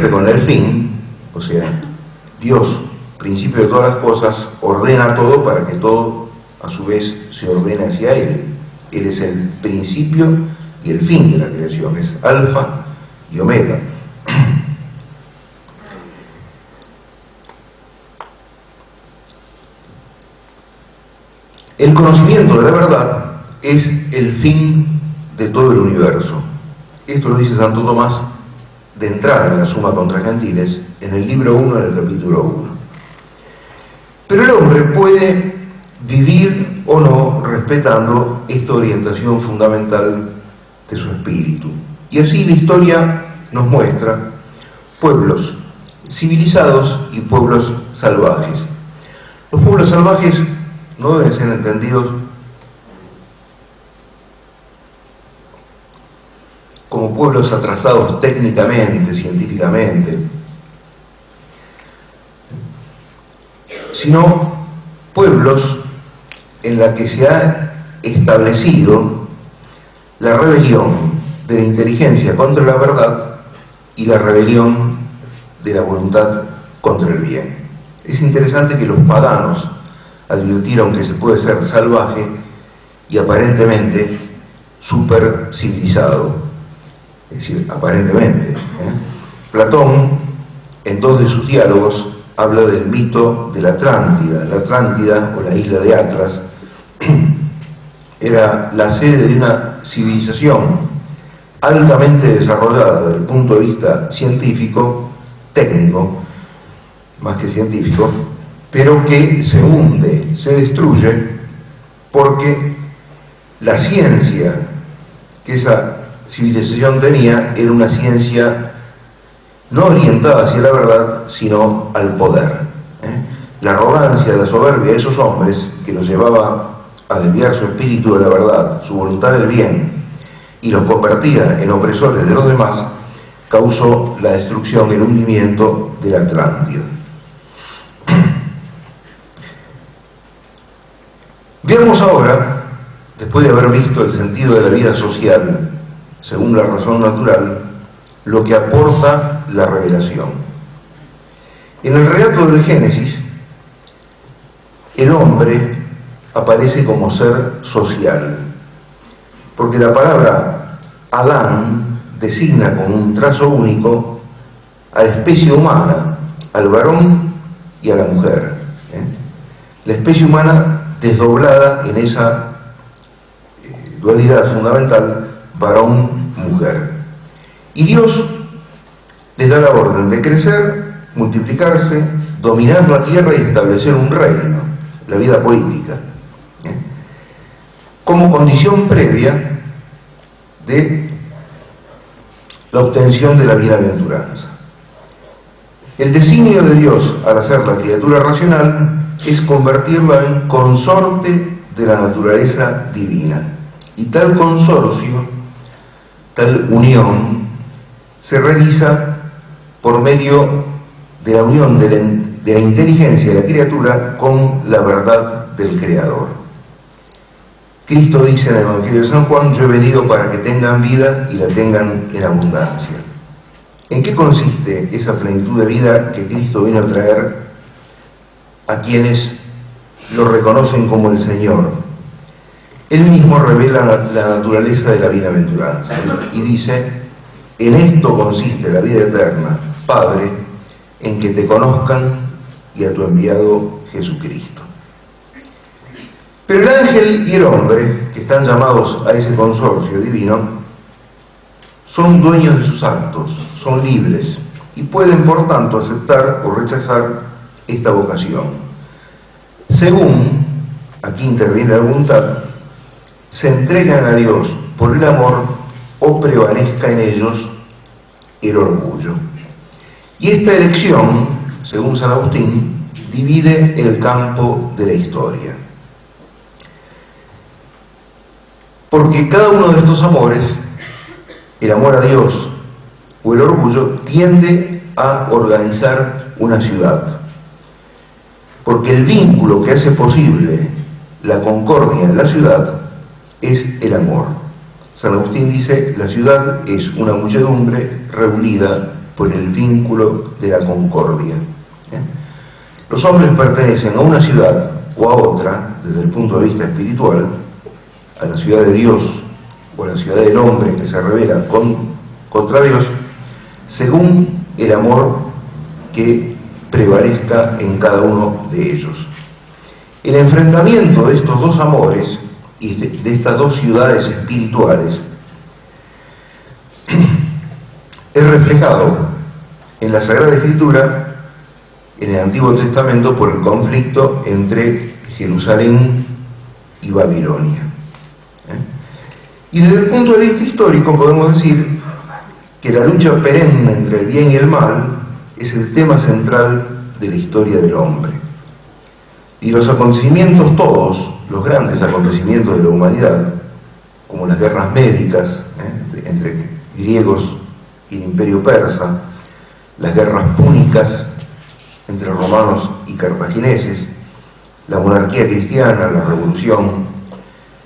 con el fin, o sea, Dios, principio de todas las cosas, ordena todo para que todo a su vez se ordene hacia Él. Él es el principio y el fin de la creación, es alfa y omega. El conocimiento de la verdad es el fin de todo el universo. Esto lo dice Santo Tomás de entrada en la Suma contra Gentiles, en el libro 1 del capítulo 1. Pero el hombre puede vivir o no respetando esta orientación fundamental de su espíritu. Y así la historia nos muestra pueblos civilizados y pueblos salvajes. Los pueblos salvajes no deben ser entendidos como pueblos atrasados técnicamente, científicamente, sino pueblos en la que se ha establecido la rebelión de la inteligencia contra la verdad y la rebelión de la voluntad contra el bien. Es interesante que los paganos advirtieron que se puede ser salvaje y aparentemente super civilizado, es decir, aparentemente. Platón, en dos de sus diálogos, habla del mito de la Atlántida o la isla de Atlas. Era la sede de una civilización altamente desarrollada desde el punto de vista científico, técnico, más que científico, pero que se hunde, se destruye, porque la ciencia que esa civilización tenía era una ciencia no orientada hacia la verdad, sino al poder. La arrogancia, la soberbia de esos hombres, que los llevaba a desviar su espíritu de la verdad, su voluntad del bien, y los convertía en opresores de los demás, causó la destrucción y el hundimiento de la Atlántida. Veamos ahora, después de haber visto el sentido de la vida social, según la razón natural, lo que aporta la revelación. En el relato del Génesis, el hombre aparece como ser social, porque la palabra Adán designa con un trazo único a la especie humana, al varón y a la mujer. La especie humana desdoblada en esa dualidad fundamental, varón-mujer. Y Dios les da la orden de crecer, multiplicarse, dominar la tierra y establecer un reino, la vida política, como condición previa de la obtención de la bienaventuranza. El designio de Dios al hacer la criatura racional es convertirla en consorte de la naturaleza divina. Y tal consorcio, tal unión, se realiza por medio de la unión de la inteligencia de la criatura con la verdad del Creador. Cristo dice en el Evangelio de San Juan: yo he venido para que tengan vida y la tengan en abundancia. ¿En qué consiste esa plenitud de vida que Cristo viene a traer a quienes lo reconocen como el Señor? Él mismo revela la naturaleza de la bienaventuranza y dice: en esto consiste la vida eterna, Padre, en que te conozcan y a tu enviado Jesucristo. Pero el ángel y el hombre, que están llamados a ese consorcio divino, son dueños de sus actos, son libres y pueden por tanto aceptar o rechazar esta vocación. Según, aquí interviene la voluntad, se entregan a Dios por el amor o prevalezca en ellos el orgullo. Y esta elección, según San Agustín, divide el campo de la historia. Porque cada uno de estos amores, el amor a Dios o el orgullo, tiende a organizar una ciudad. Porque el vínculo que hace posible la concordia en la ciudad es el amor. San Agustín dice: la ciudad es una muchedumbre reunida por el vínculo de la concordia. Los hombres pertenecen a una ciudad o a otra, desde el punto de vista espiritual, a la ciudad de Dios o a la ciudad del hombre que se revela contra Dios, según el amor que prevalezca en cada uno de ellos. El enfrentamiento de estos dos amores y de estas dos ciudades espirituales es reflejado en la Sagrada Escritura, en el Antiguo Testamento, por el conflicto entre Jerusalén y Babilonia. Y desde el punto de vista histórico podemos decir que la lucha perenne entre el bien y el mal es el tema central de la historia del hombre. Y los acontecimientos todos, los grandes acontecimientos de la humanidad, como las guerras médicas entre griegos y el imperio persa, las guerras púnicas entre romanos y cartagineses, la monarquía cristiana, la revolución,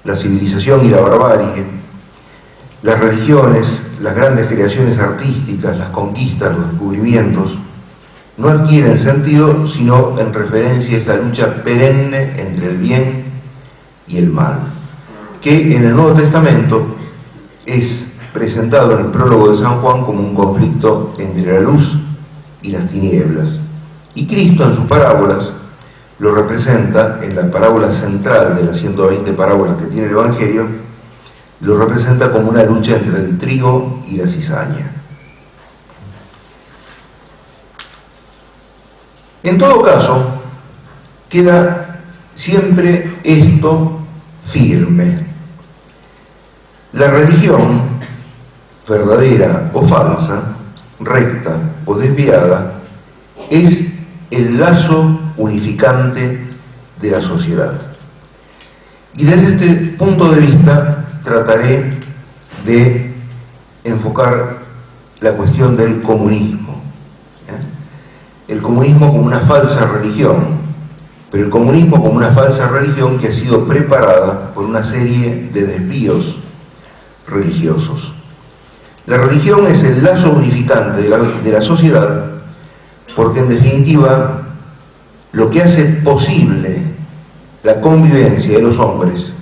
la civilización y la barbarie, las religiones, las grandes creaciones artísticas, las conquistas, los descubrimientos, no adquieren sentido sino en referencia a esa lucha perenne entre el bien y el mal, que en el Nuevo Testamento es presentado en el prólogo de San Juan como un conflicto entre la luz y las tinieblas. Y Cristo en sus parábolas lo representa, en la parábola central de las 120 parábolas que tiene el Evangelio, lo representa como una lucha entre el trigo y la cizaña. En todo caso, queda siempre esto firme. La religión, verdadera o falsa, recta o desviada, es el lazo unificante de la sociedad. Y desde este punto de vista trataré de enfocar la cuestión del comunismo. El comunismo como una falsa religión, pero el comunismo como una falsa religión que ha sido preparada por una serie de desvíos religiosos. La religión es el lazo unificante de la sociedad, porque en definitiva lo que hace posible la convivencia de los hombres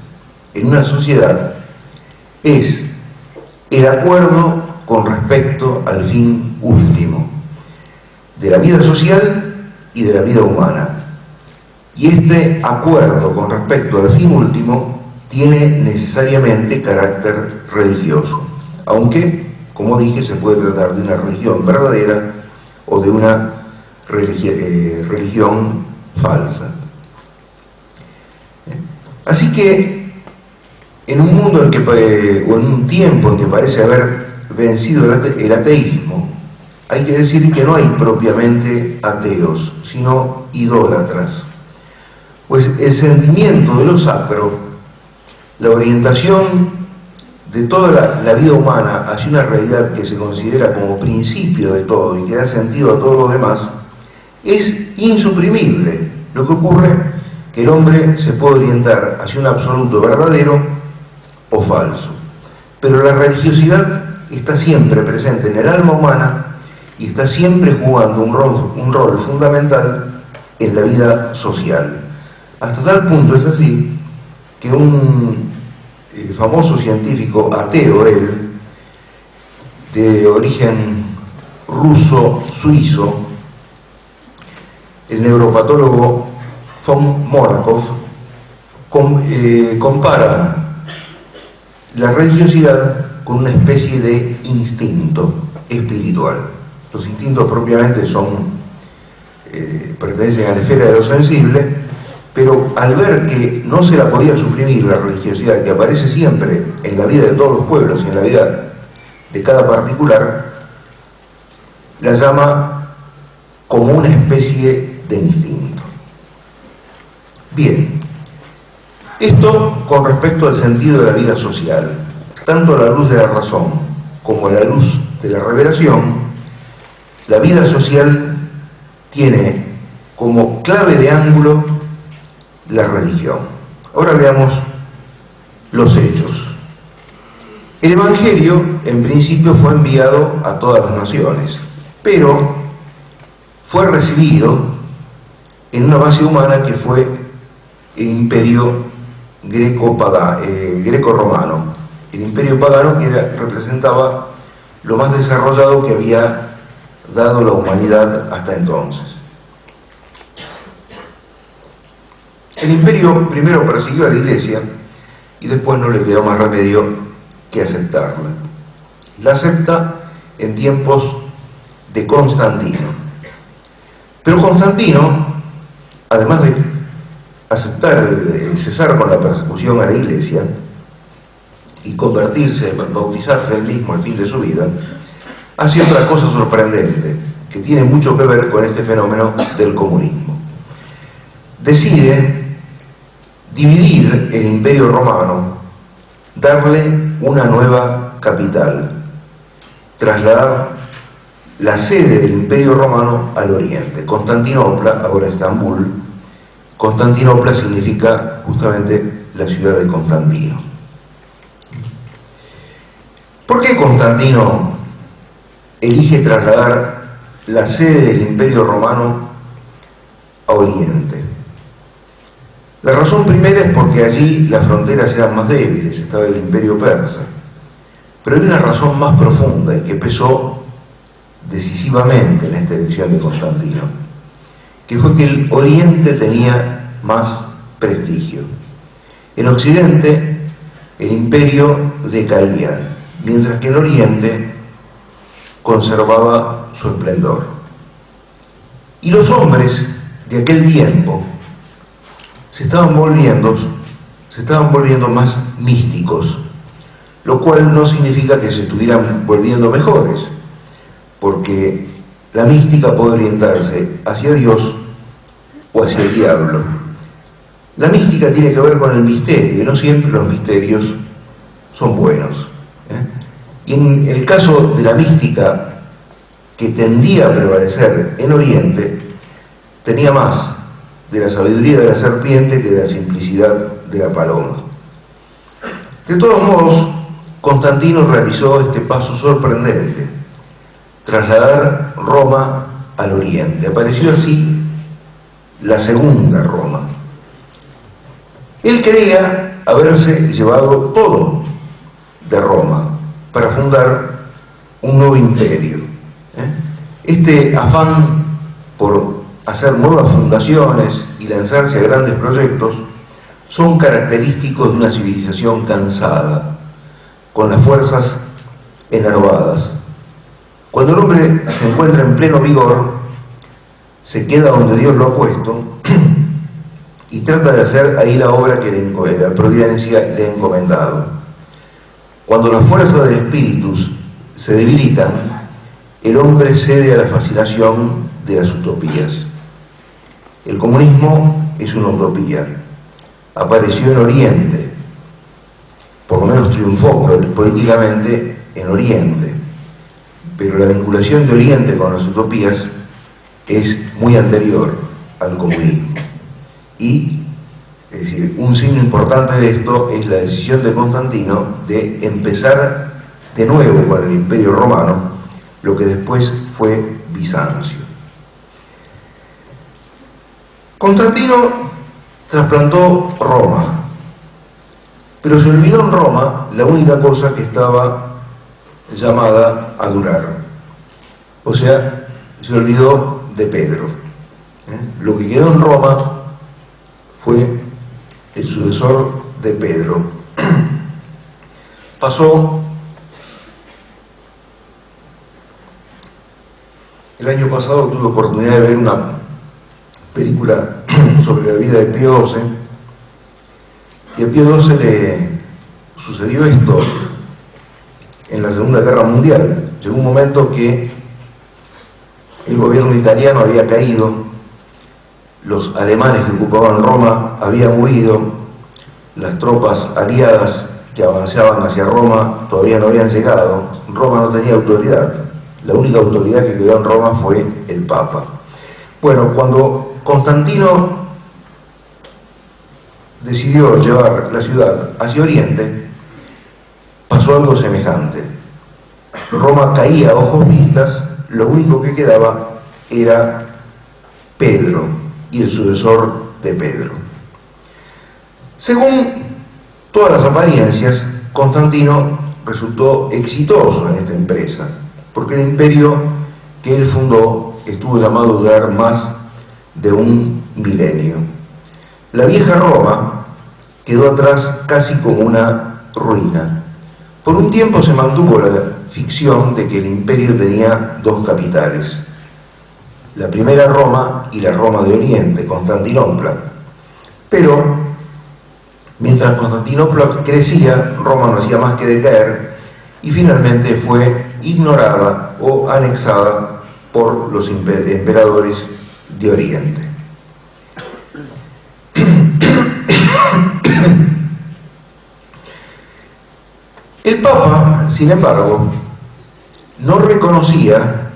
en una sociedad es el acuerdo con respecto al fin último de la vida social y de la vida humana. Y este acuerdo con respecto al fin último tiene necesariamente carácter religioso, aunque, como dije, se puede tratar de una religión verdadera o de una religión falsa. Así que, en un mundo o en un tiempo en que parece haber vencido el ateísmo, hay que decir que no hay propiamente ateos, sino idólatras. Pues el sentimiento de lo sacro, la orientación de toda la vida humana hacia una realidad que se considera como principio de todo y que da sentido a todo lo demás, es insuprimible. Lo que ocurre es que el hombre se puede orientar hacia un absoluto verdadero o falso. Pero la religiosidad está siempre presente en el alma humana y está siempre jugando un rol fundamental en la vida social. Hasta tal punto es así que un famoso científico ateo, él, de origen ruso-suizo, el neuropatólogo von Morakov, compara la religiosidad con una especie de instinto espiritual. Los instintos propiamente pertenecen a la esfera de lo sensible, pero al ver que no se la podía suprimir la religiosidad, que aparece siempre en la vida de todos los pueblos y en la vida de cada particular, la llama como una especie de instinto. Bien, esto con respecto al sentido de la vida social, tanto a la luz de la razón como a la luz de la revelación. La vida social tiene como clave de ángulo la religión. Ahora veamos los hechos. El Evangelio, en principio, fue enviado a todas las naciones. pero fue recibido en una base humana que fue el imperio greco-romano, el imperio pagano que representaba lo más desarrollado que había dado la humanidad hasta entonces. El imperio primero persiguió a la Iglesia y después no le quedó más remedio que aceptarla. La acepta en tiempos de Constantino. Pero Constantino, además de aceptar, cesar con la persecución a la Iglesia y bautizarse él mismo al fin de su vida, hace otra cosa sorprendente, que tiene mucho que ver con este fenómeno del comunismo. Decide dividir el Imperio Romano, darle una nueva capital, trasladar la sede del Imperio Romano al oriente. Constantinopla, ahora Estambul. Constantinopla significa justamente la ciudad de Constantino. ¿Por qué Constantino elige trasladar la sede del Imperio Romano a oriente? La razón primera es porque allí las fronteras eran más débiles, estaba el Imperio Persa. Pero hay una razón más profunda y que pesó decisivamente en esta elección de Constantino, que fue que el oriente tenía más prestigio. En occidente el imperio decaía, mientras que en oriente conservaba su esplendor. Y los hombres de aquel tiempo se estaban volviendo más místicos, lo cual no significa que se estuvieran volviendo mejores, porque la mística puede orientarse hacia Dios o hacia el diablo. La mística tiene que ver con el misterio, y no siempre los misterios son buenos. Y en el caso de la mística que tendía a prevalecer en Oriente, tenía más de la sabiduría de la serpiente que de la simplicidad de la paloma. De todos modos, Constantino realizó este paso sorprendente, trasladar Roma al oriente. Apareció así la segunda Roma. Él creía haberse llevado todo de Roma para fundar un nuevo imperio. Este afán por hacer nuevas fundaciones y lanzarse a grandes proyectos son característicos de una civilización cansada, con las fuerzas enervadas. Cuando el hombre se encuentra en pleno vigor, se queda donde Dios lo ha puesto y trata de hacer ahí la obra que la providencia le ha encomendado. Cuando las fuerzas del espíritu se debilitan, el hombre cede a la fascinación de las utopías. El comunismo es una utopía. Apareció en Oriente, por lo menos triunfó políticamente en Oriente, pero la vinculación de Oriente con las utopías es muy anterior al comunismo. Y, es decir, un signo importante de esto es la decisión de Constantino de empezar de nuevo con el Imperio Romano, lo que después fue Bizancio. Constantino trasplantó Roma, pero se olvidó en Roma la única cosa que estaba llamada a durar. O sea, se olvidó de Pedro. Lo que quedó en Roma fue el sucesor de Pedro. Pasó el año pasado, tuve oportunidad de ver una película sobre la vida de Pío XII, y a Pío XII le sucedió esto en la Segunda Guerra Mundial. Llegó un momento que el gobierno italiano había caído, los alemanes que ocupaban Roma habían huido, las tropas aliadas que avanzaban hacia Roma todavía no habían llegado, Roma no tenía autoridad, la única autoridad que quedó en Roma fue el Papa. Bueno, cuando Constantino decidió llevar la ciudad hacia Oriente, pasó algo semejante. Roma caía a ojos vistas, lo único que quedaba era Pedro y el sucesor de Pedro. Según todas las apariencias, Constantino resultó exitoso en esta empresa, porque el imperio que él fundó estuvo llamado a durar más de un milenio. La vieja Roma quedó atrás casi como una ruina. Por un tiempo se mantuvo la ficción de que el imperio tenía dos capitales, la primera Roma y la Roma de Oriente, Constantinopla. Pero mientras Constantinopla crecía, Roma no hacía más que decaer y finalmente fue ignorada o anexada por los emperadores de Oriente. El Papa, sin embargo, no reconocía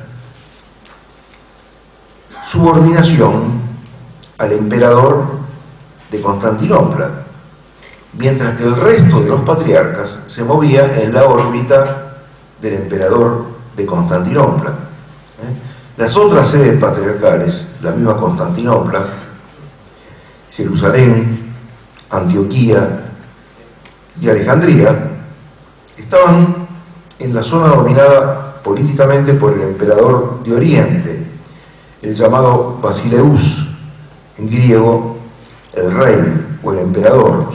subordinación al emperador de Constantinopla, mientras que el resto de los patriarcas se movía en la órbita del emperador de Constantinopla. Las otras sedes patriarcales, la misma Constantinopla, Jerusalén, Antioquía y Alejandría, estaban en la zona dominada políticamente por el emperador de Oriente, el llamado Basileus, en griego el rey o el emperador.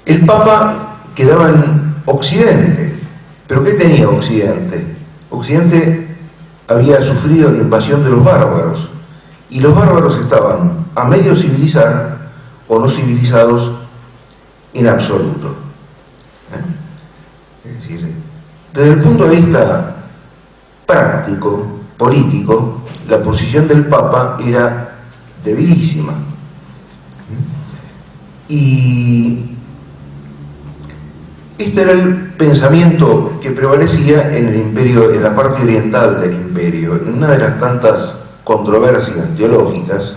El Papa quedaba en Occidente, pero ¿qué tenía Occidente? Occidente había sufrido la invasión de los bárbaros, y los bárbaros estaban a medio civilizar o no civilizados en absoluto. Es decir, desde el punto de vista práctico, político, la posición del Papa era debilísima. Y este era el pensamiento que prevalecía en el imperio, en la parte oriental del imperio. En una de las tantas controversias teológicas,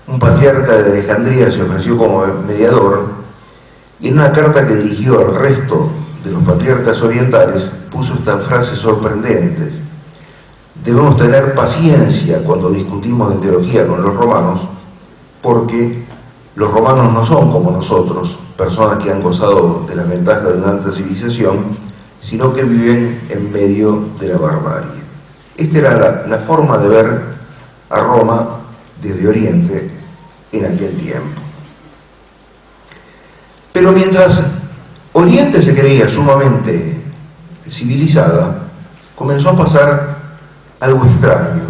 un patriarca de Alejandría se ofreció como mediador y en una carta que dirigió al resto de los patriarcas orientales puso esta frase sorprendente: debemos tener paciencia cuando discutimos de teología con los romanos, porque los romanos no son como nosotros, personas que han gozado de las ventajas de una alta civilización, sino que viven en medio de la barbarie. Esta era la forma de ver a Roma desde Oriente en aquel tiempo. Pero mientras Oriente se creía sumamente civilizada, comenzó a pasar algo extraño.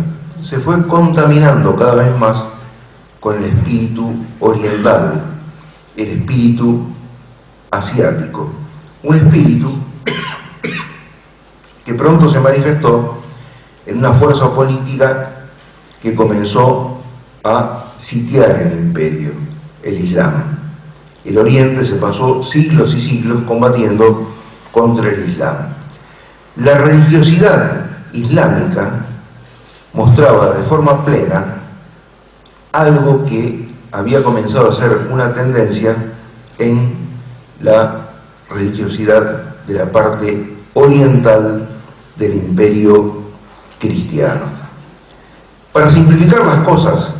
Se fue contaminando cada vez más con el espíritu oriental, el espíritu asiático, un espíritu que pronto se manifestó en una fuerza política que comenzó a sitiar el imperio, el Islam. El Oriente se pasó siglos y siglos combatiendo contra el Islam. La religiosidad islámica mostraba de forma plena algo que había comenzado a ser una tendencia en la religiosidad de la parte oriental del imperio cristiano. Para simplificar las cosas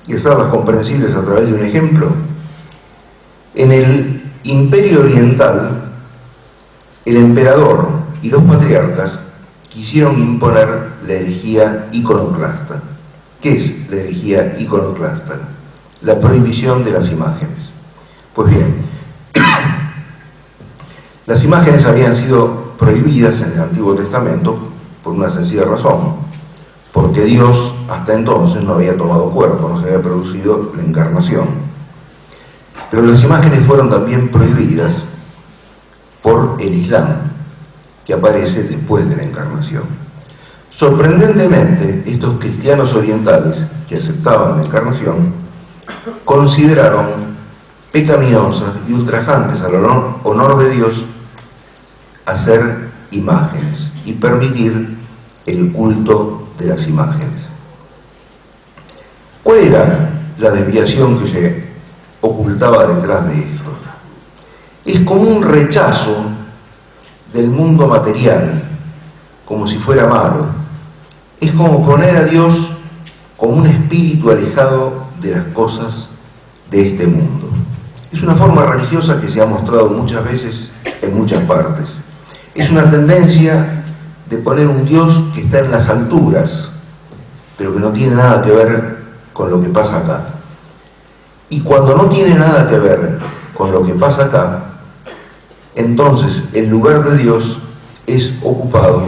y hacerlas comprensibles a través de un ejemplo, en el imperio oriental, el emperador y los patriarcas quisieron imponer la herejía iconoclasta. ¿Qué es la herejía iconoclasta? La prohibición de las imágenes. Pues bien, las imágenes habían sido prohibidas en el Antiguo Testamento por una sencilla razón, porque Dios hasta entonces no había tomado cuerpo, no se había producido la encarnación. Pero las imágenes fueron también prohibidas por el Islam, que aparece después de la encarnación. Sorprendentemente, estos cristianos orientales que aceptaban la encarnación consideraron pecaminosas y ultrajantes al honor de Dios hacer imágenes y permitir el culto de las imágenes. ¿Cuál era la desviación que se ocultaba detrás de esto? Es como un rechazo del mundo material, como si fuera malo. Es como poner a Dios como un espíritu alejado de las cosas de este mundo. Es una forma religiosa que se ha mostrado muchas veces en muchas partes. Es una tendencia de poner un Dios que está en las alturas, pero que no tiene nada que ver con lo que pasa acá. Y cuando no tiene nada que ver con lo que pasa acá, entonces el lugar de Dios es ocupado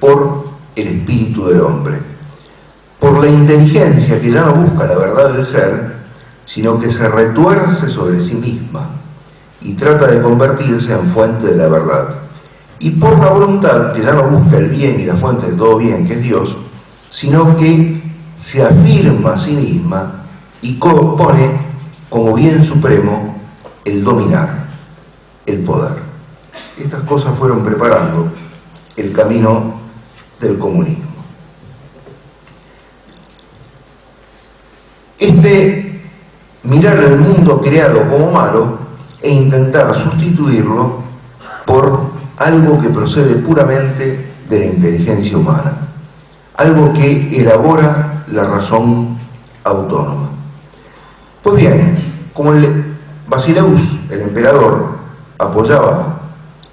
por el espíritu del hombre, por la inteligencia que ya no busca la verdad del ser, sino que se retuerce sobre sí misma y trata de convertirse en fuente de la verdad. Y por la voluntad que ya no busca el bien y la fuente de todo bien, que es Dios, sino que se afirma a sí misma y pone como bien supremo el dominar, el poder. Estas cosas fueron preparando el camino del comunismo. Mirar el mundo creado como malo e intentar sustituirlo por algo que procede puramente de la inteligencia humana, algo que elabora la razón autónoma. Pues bien, como Basileus, el emperador, apoyaba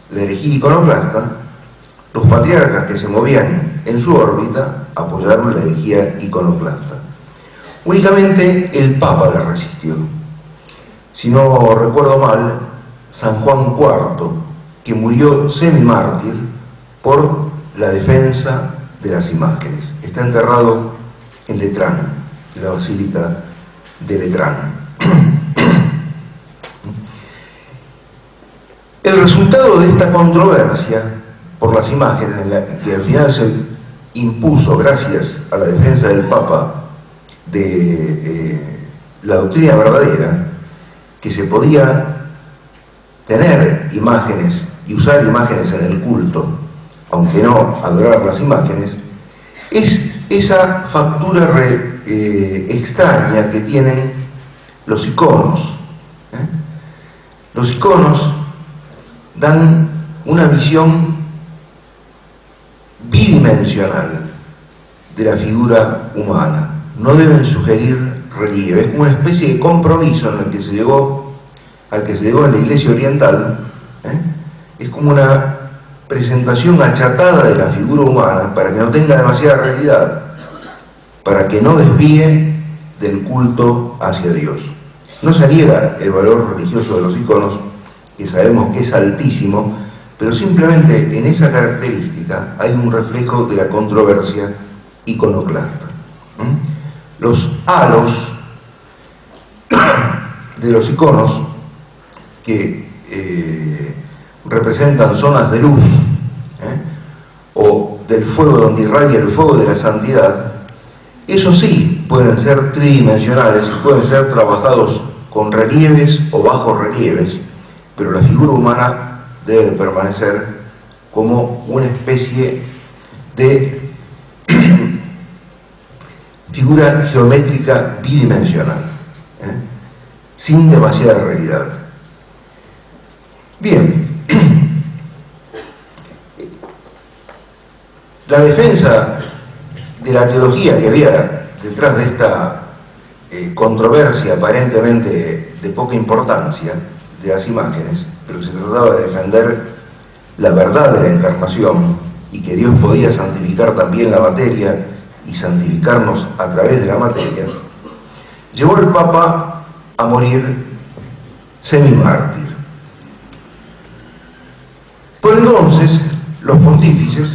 la herejía iconoclasta, los patriarcas que se movían en su órbita apoyaron la herejía iconoclasta. Únicamente el Papa la resistió. Si no recuerdo mal, San Juan IV, que murió semi-mártir por la defensa de las imágenes. Está enterrado en Letrán, en la Basílica de Letrán. El resultado de esta controversia por las imágenes, que al final se impuso gracias a la defensa del Papa de la doctrina verdadera, que se podía tener imágenes y usar imágenes en el culto, aunque no adorar las imágenes, es esa factura extraña que tienen los iconos. Los iconos dan una visión bidimensional de la figura humana. No deben sugerir relieve. Es una especie de compromiso al que se llegó en la Iglesia Oriental. Es como una presentación achatada de la figura humana para que no tenga demasiada realidad, para que no desvíe del culto hacia Dios. No se niega el valor religioso de los iconos, que sabemos que es altísimo, pero simplemente en esa característica hay un reflejo de la controversia iconoclasta. Los halos de los iconos, que representan zonas de luz, o del fuego donde irradia el fuego de la santidad, eso sí pueden ser tridimensionales y pueden ser trabajados con relieves o bajos relieves, pero la figura humana debe permanecer como una especie de figura geométrica bidimensional, sin demasiada realidad. Bien, la defensa de la teología que había detrás de esta controversia aparentemente de poca importancia de las imágenes, pero se trataba de defender la verdad de la encarnación y que Dios podía santificar también la materia y santificarnos a través de la materia, llevó al Papa a morir semi-mártir. Por entonces, los pontífices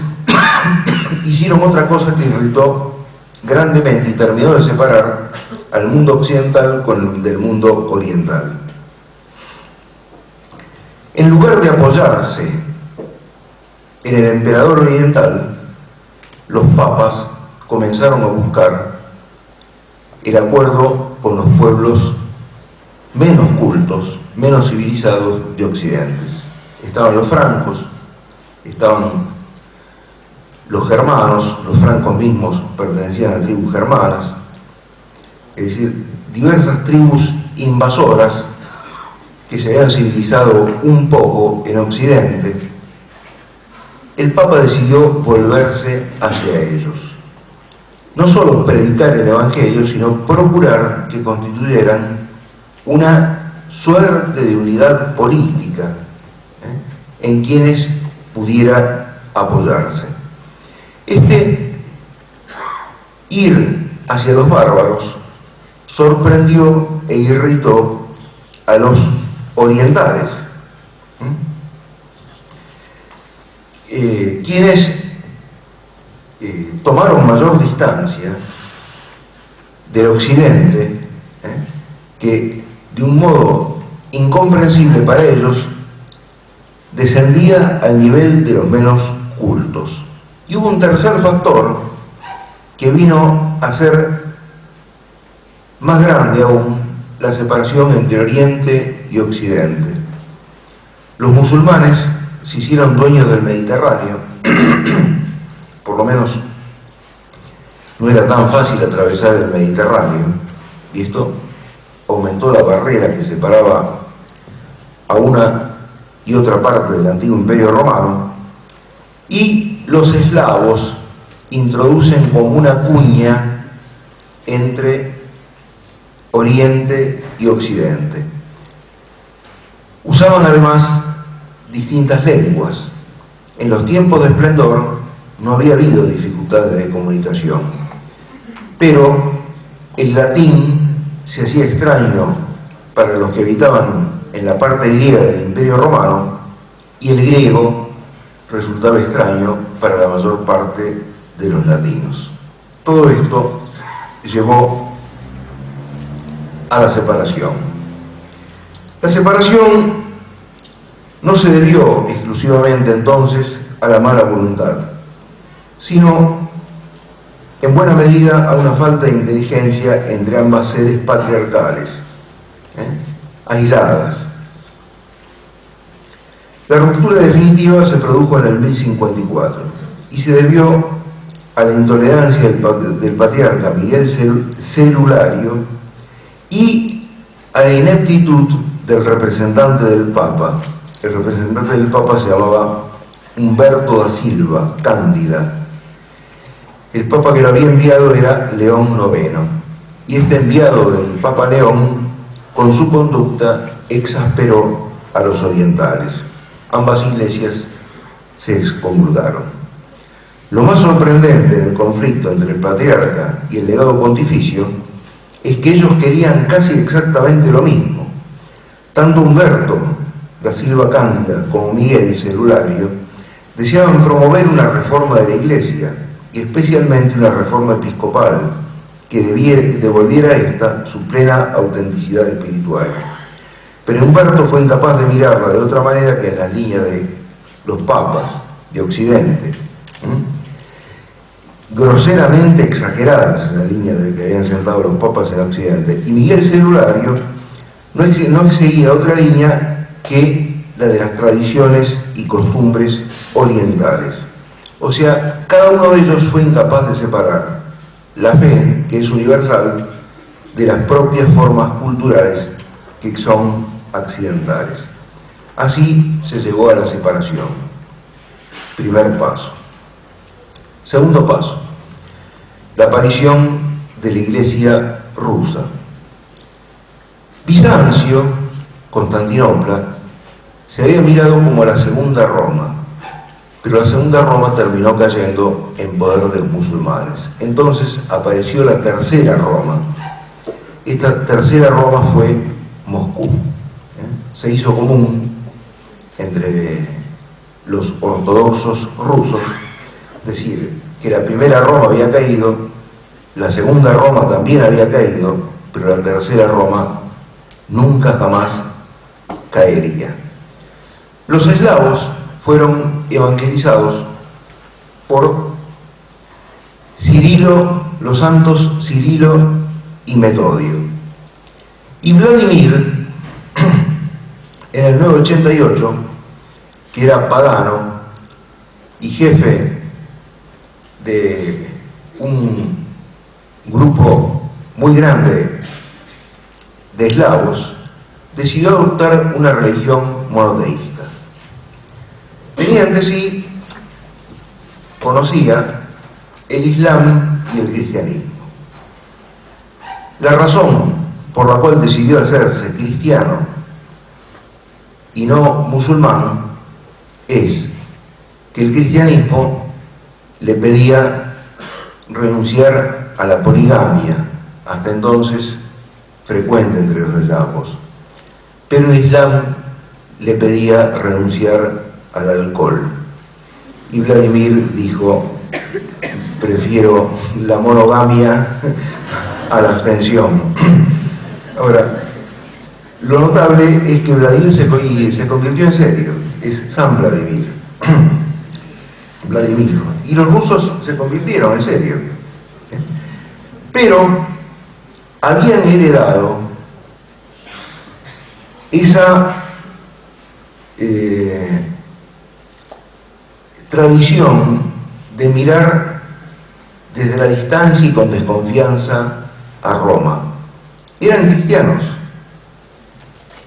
hicieron otra cosa que irritó grandemente y terminó de separar al mundo occidental del mundo oriental. En lugar de apoyarse en el emperador oriental, los papas comenzaron a buscar el acuerdo con los pueblos menos cultos, menos civilizados de Occidente. Estaban los francos, estaban los germanos, los francos mismos pertenecían a tribus germanas, es decir, diversas tribus invasoras que se habían civilizado un poco en Occidente el Papa decidió volverse hacia ellos. No solo predicar el Evangelio, sino procurar que constituyeran una suerte de unidad política en quienes pudiera apoyarse. Este ir hacia los bárbaros sorprendió e irritó a los orientales, quienes tomaron mayor distancia del occidente, que de un modo incomprensible para ellos descendía al nivel de los menos cultos. Y hubo un tercer factor que vino a ser más grande aún, la separación entre Oriente y Occidente. Los musulmanes se hicieron dueños del Mediterráneo, por lo menos no era tan fácil atravesar el Mediterráneo, y esto aumentó la barrera que separaba a una y otra parte del antiguo Imperio Romano, y los eslavos introducen como una cuña entre Oriente y Occidente. Usaban además distintas lenguas. En los tiempos de esplendor no había habido dificultades de comunicación, pero el latín se hacía extraño para los que habitaban en la parte griega del Imperio Romano, y el griego resultaba extraño para la mayor parte de los latinos. Todo esto llevó a la separación. La separación no se debió exclusivamente entonces a la mala voluntad, sino en buena medida a una falta de inteligencia entre ambas sedes patriarcales, aisladas. La ruptura definitiva se produjo en el 1054 y se debió a la intolerancia del patriarca Miguel Celulario y a la ineptitud del representante del Papa. El representante del Papa se llamaba Humberto da Silva Cándida. El Papa que lo había enviado era León IX, y este enviado del Papa León, con su conducta, exasperó a los orientales. Ambas iglesias se excomulgaron. Lo más sorprendente del conflicto entre el patriarca y el legado pontificio es que ellos querían casi exactamente lo mismo. Tanto Humberto da Silva Cándida como Miguel Celulario deseaban promover una reforma de la Iglesia, y especialmente una reforma episcopal que devolviera a esta su plena autenticidad espiritual. Pero Humberto fue incapaz de mirarla de otra manera que en la línea de los papas de Occidente, groseramente exageradas en la línea de que habían sentado los papas en Occidente. Y Miguel Celulario no seguía otra línea que la de las tradiciones y costumbres orientales. O sea, cada uno de ellos fue incapaz de separar la fe, que es universal, de las propias formas culturales que son accidentales. Así se llegó a la separación. Primer paso. Segundo paso, la aparición de la Iglesia rusa. Bizancio, Constantinopla, se había mirado como la segunda Roma, pero la segunda Roma terminó cayendo en poder de los musulmanes. Entonces apareció la tercera Roma. Esta tercera Roma fue Moscú. Se hizo común entre los ortodoxos rusos decir que la primera Roma había caído, la segunda Roma también había caído, pero la tercera Roma nunca jamás caería. Los eslavos fueron evangelizados por Cirilo, los santos Cirilo y Metodio. Y Vladimir, en el 988, que era pagano y jefe de un grupo muy grande de eslavos, decidió adoptar una religión monoteísta. Tenía ante sí conocía el Islam y el cristianismo. La razón por la cual decidió hacerse cristiano y no musulmán es que el cristianismo le pedía renunciar a la poligamia, hasta entonces frecuente entre los eslavos, pero el Islam le pedía renunciar al alcohol, y Vladimir dijo: prefiero la monogamia a la abstención. Ahora, lo notable es que Vladimir se convirtió en serio, es San Vladimir, Vladimir, y los rusos se convirtieron en serio, pero habían heredado esa tradición de mirar desde la distancia y con desconfianza a Roma. Eran cristianos,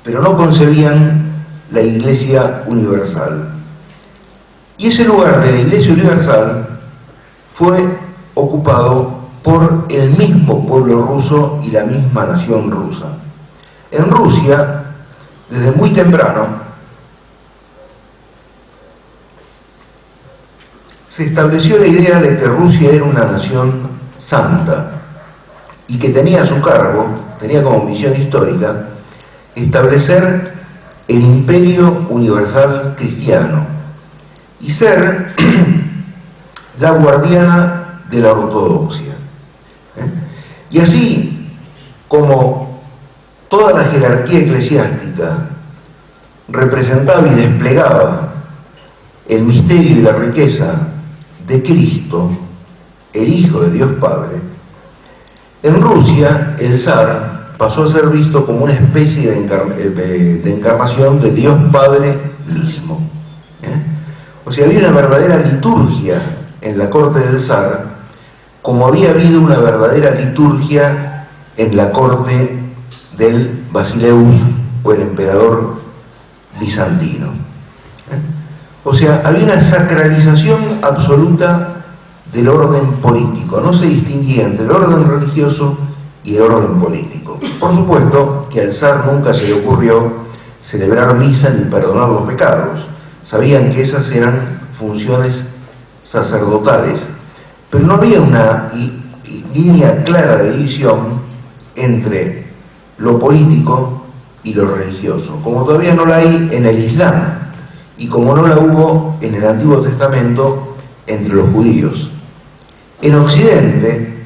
pero no concebían la Iglesia universal. Y ese lugar de la Iglesia universal fue ocupado por el mismo pueblo ruso y la misma nación rusa. En Rusia, desde muy temprano, se estableció la idea de que Rusia era una nación santa y que tenía a su cargo, tenía como misión histórica, establecer el imperio universal cristiano y ser la guardiana de la ortodoxia. Y así como toda la jerarquía eclesiástica representaba y desplegaba el misterio y la riqueza de Cristo, el Hijo de Dios Padre, en Rusia el zar pasó a ser visto como una especie de encarnación de Dios Padre mismo. O sea, había una verdadera liturgia en la corte del zar, como había habido una verdadera liturgia en la corte del Basileus o el emperador bizantino. O sea, había una sacralización absoluta del orden político, no se distinguía entre el orden religioso y el orden político. Por supuesto que al zar nunca se le ocurrió celebrar misa ni perdonar los pecados, sabían que esas eran funciones sacerdotales, pero no había una línea clara de división entre lo político y lo religioso, como todavía no la hay en el Islam, y como no la hubo en el Antiguo Testamento entre los judíos. En Occidente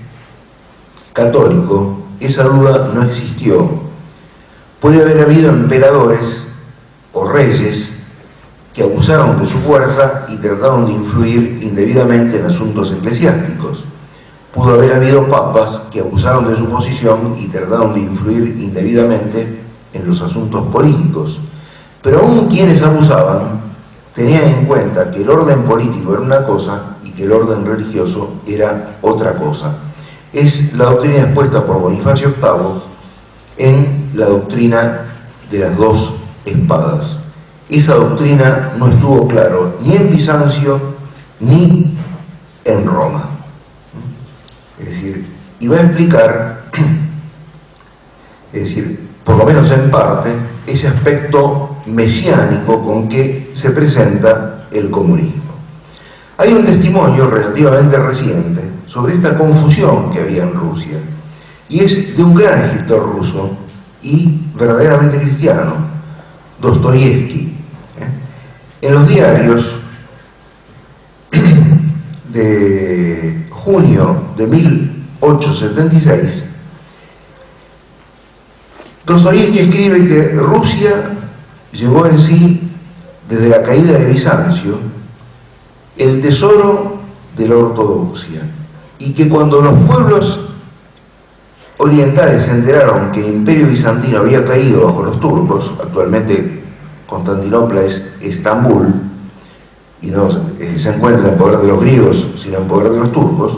católico, esa duda no existió. Puede haber habido emperadores o reyes que abusaron de su fuerza y trataron de influir indebidamente en asuntos eclesiásticos. Pudo haber habido papas que abusaron de su posición y trataron de influir indebidamente en los asuntos políticos. Pero aún quienes abusaban tenían en cuenta que el orden político era una cosa y que el orden religioso era otra cosa. Es la doctrina expuesta por Bonifacio VIII en la doctrina de las dos espadas. Esa doctrina no estuvo claro ni en Bizancio ni en Roma. Es decir, iba a explicar, es decir, por lo menos en parte, ese aspecto mesiánico con que se presenta el comunismo. Hay un testimonio relativamente reciente sobre esta confusión que había en Rusia, y es de un gran escritor ruso y verdaderamente cristiano, Dostoyevsky. En los diarios de junio de 1876, Dostoyevsky escribe que Rusia llevó en sí, desde la caída de Bizancio, el tesoro de la ortodoxia, y que cuando los pueblos orientales se enteraron que el imperio bizantino había caído bajo los turcos, actualmente Constantinopla es Estambul, y no se encuentra en poder de los griegos, sino en poder de los turcos.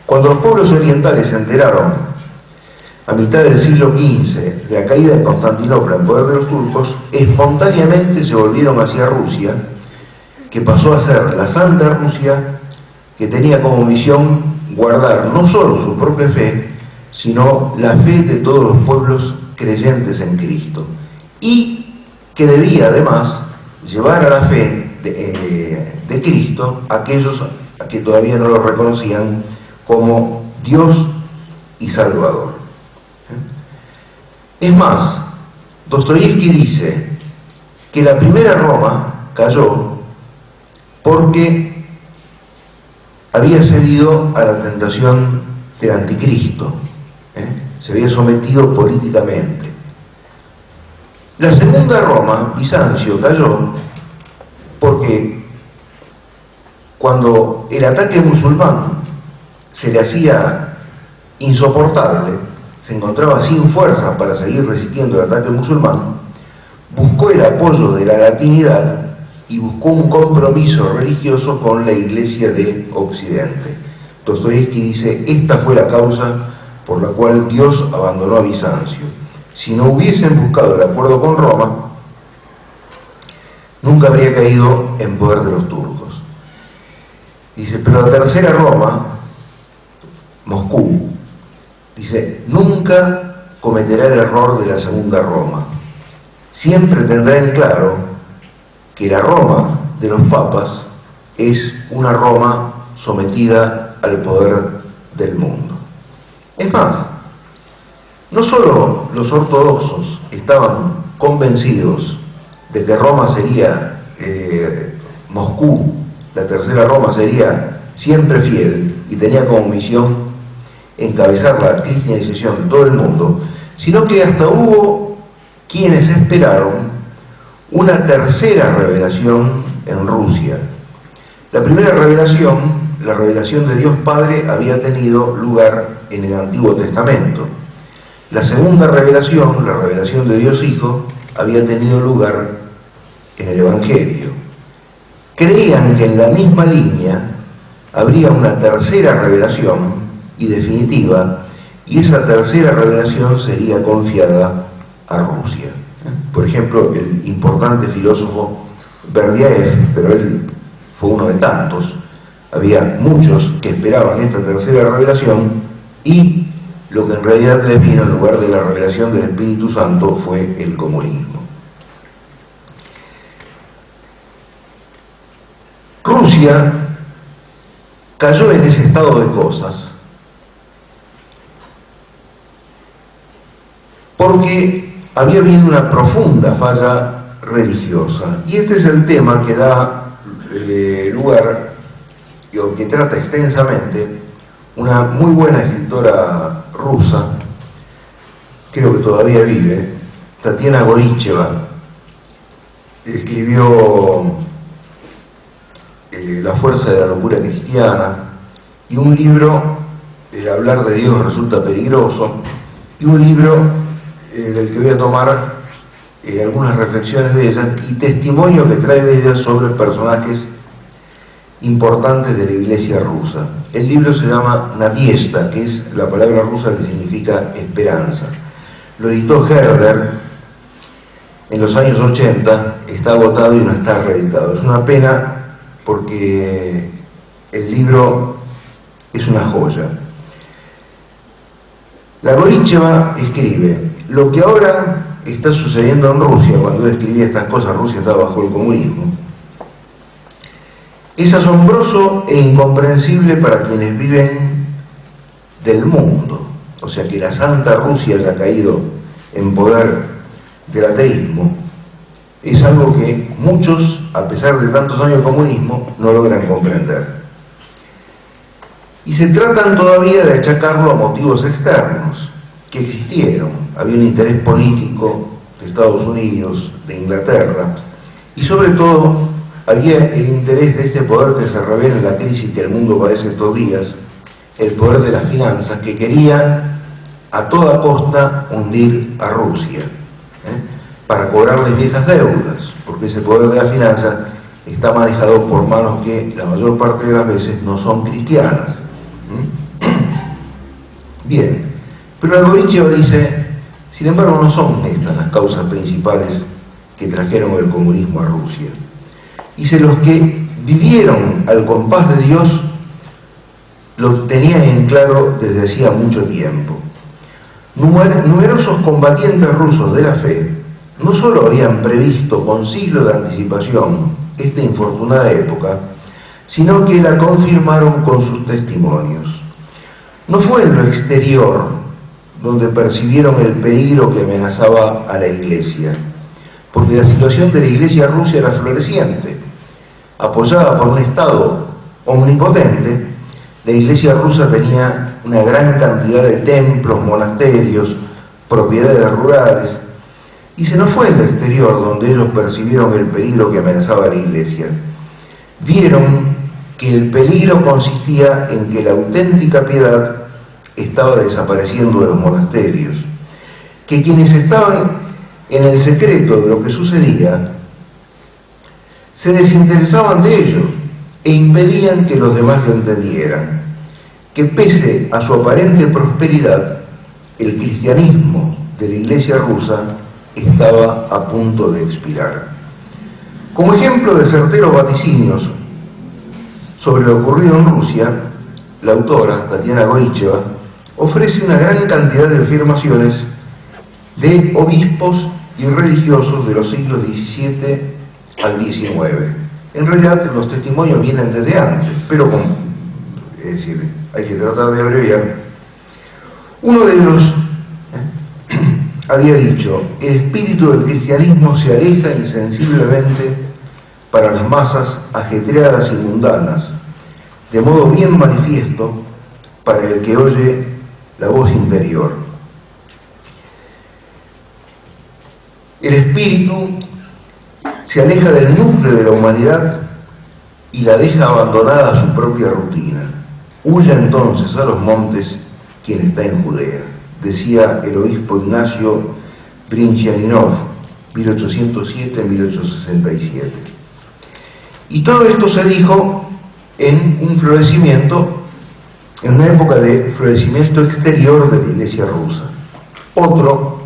Cuando los pueblos orientales se enteraron, a mitad del siglo XV, de la caída de Constantinopla en poder de los turcos, espontáneamente se volvieron hacia Rusia, que pasó a ser la Santa Rusia, que tenía como misión guardar no solo su propia fe, sino la fe de todos los pueblos creyentes en Cristo, y que debía además llevar a la fe de Cristo a aquellos a que todavía no lo reconocían como Dios y Salvador. Es más, Dostoyevsky dice que la primera Roma cayó porque había cedido a la tentación del anticristo, se había sometido políticamente. La segunda Roma, Bizancio, cayó porque cuando el ataque musulmán se le hacía insoportable, se encontraba sin fuerza para seguir resistiendo el ataque musulmán, buscó el apoyo de la latinidad y buscó un compromiso religioso con la Iglesia de Occidente. Dostoyevsky dice, esta fue la causa por la cual Dios abandonó a Bizancio. Si no hubiesen buscado el acuerdo con Roma, nunca habría caído en poder de los turcos. Dice, pero la tercera Roma, Moscú, dice, nunca cometerá el error de la segunda Roma. Siempre tendrá en claro que la Roma de los papas es una Roma sometida al poder del mundo. Es más, no solo los ortodoxos estaban convencidos de que Roma sería, Moscú, la tercera Roma, sería siempre fiel y tenía como misión encabezar la cristianización de todo el mundo, sino que hasta hubo quienes esperaron una tercera revelación en Rusia. La primera revelación, la revelación de Dios Padre, había tenido lugar en el Antiguo Testamento. La segunda revelación, la revelación de Dios Hijo, había tenido lugar en el Evangelio. Creían que en la misma línea habría una tercera revelación y definitiva, y esa tercera revelación sería confiada a Rusia. Por ejemplo, el importante filósofo Berdyaev, pero él fue uno de tantos, había muchos que esperaban esta tercera revelación, y lo que en realidad les vino en lugar de la revelación del Espíritu Santo fue el comunismo. Rusia cayó en ese estado de cosas porque había habido una profunda falla religiosa, y este es el tema que da lugar, o que trata extensamente una muy buena escritora rusa, creo que todavía vive, Tatiana Goricheva. Escribió La fuerza de la locura cristiana, y un libro, Hablar de Dios resulta peligroso, y un libro del que voy a tomar algunas reflexiones de ellas y testimonio que trae de ellas sobre personajes importantes de la Iglesia rusa. El libro se llama Nadiezhda, que es la palabra rusa que significa esperanza. Lo editó Herder en los años 80, está agotado y no está reeditado. Es una pena porque el libro es una joya. La Goricheva escribe: lo que ahora está sucediendo en Rusia, cuando él escribía estas cosas, Rusia estaba bajo el comunismo, es asombroso e incomprensible para quienes viven del mundo. O sea, que la Santa Rusia haya caído en poder del ateísmo es algo que muchos, a pesar de tantos años de comunismo, no logran comprender. Y se tratan todavía de achacarlo a motivos externos que existieron. Había un interés político de Estados Unidos, de Inglaterra, y sobre todo había el interés de este poder que se revela en la crisis que el mundo padece estos días, el poder de las finanzas, que quería a toda costa hundir a Rusia, para cobrarles viejas deudas, porque ese poder de las finanzas está manejado por manos que la mayor parte de las veces no son cristianas. Bien, pero el Goricheva dice, sin embargo, no son estas las causas principales que trajeron el comunismo a Rusia. Dice, los que vivieron al compás de Dios lo tenían en claro desde hacía mucho tiempo. Numerosos combatientes rusos de la fe no solo habían previsto con siglos de anticipación esta infortunada época, sino que la confirmaron con sus testimonios. No fue en lo exterior donde percibieron el peligro que amenazaba a la Iglesia, porque la situación de la Iglesia rusa era floreciente. Apoyada por un Estado omnipotente, la Iglesia rusa tenía una gran cantidad de templos, monasterios, propiedades rurales, y se nos fue en el exterior donde ellos percibieron el peligro que amenazaba a la Iglesia. Vieron que el peligro consistía en que la auténtica piedad estaba desapareciendo de los monasterios, que quienes estaban en el secreto de lo que sucedía se desinteresaban de ello e impedían que los demás lo entendieran, que pese a su aparente prosperidad, el cristianismo de la Iglesia rusa estaba a punto de expirar. Como ejemplo de certeros vaticinios sobre lo ocurrido en Rusia, la autora, Tatiana Goricheva, ofrece una gran cantidad de afirmaciones de obispos y religiosos de los siglos XVII al XIX. En realidad los testimonios vienen desde antes, pero es decir, hay que tratar de abreviar. Uno de ellos había dicho: el espíritu del cristianismo se aleja insensiblemente para las masas ajetreadas y mundanas, de modo bien manifiesto para el que oye la voz interior. El espíritu se aleja del núcleo de la humanidad y la deja abandonada a su propia rutina. Huya entonces a los montes quien está en Judea, decía el obispo Ignacio Brinchianinov, 1807-1867. Y todo esto se dijo en un florecimiento, en una época de florecimiento exterior de la Iglesia rusa. Otro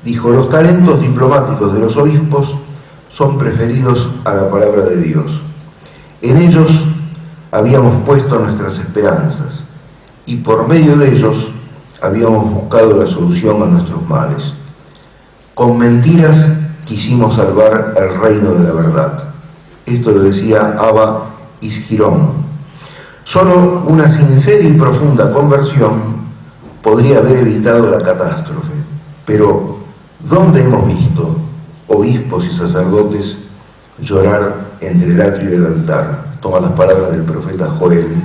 dijo: los talentos diplomáticos de los obispos son preferidos a la palabra de Dios. En ellos habíamos puesto nuestras esperanzas y por medio de ellos habíamos buscado la solución a nuestros males. Con mentiras quisimos salvar el reino de la verdad. Esto lo decía Abba Isquirón. Solo una sincera y profunda conversión podría haber evitado la catástrofe. Pero, ¿dónde hemos visto obispos y sacerdotes llorar entre el atrio y el altar? Toma las palabras del profeta Joel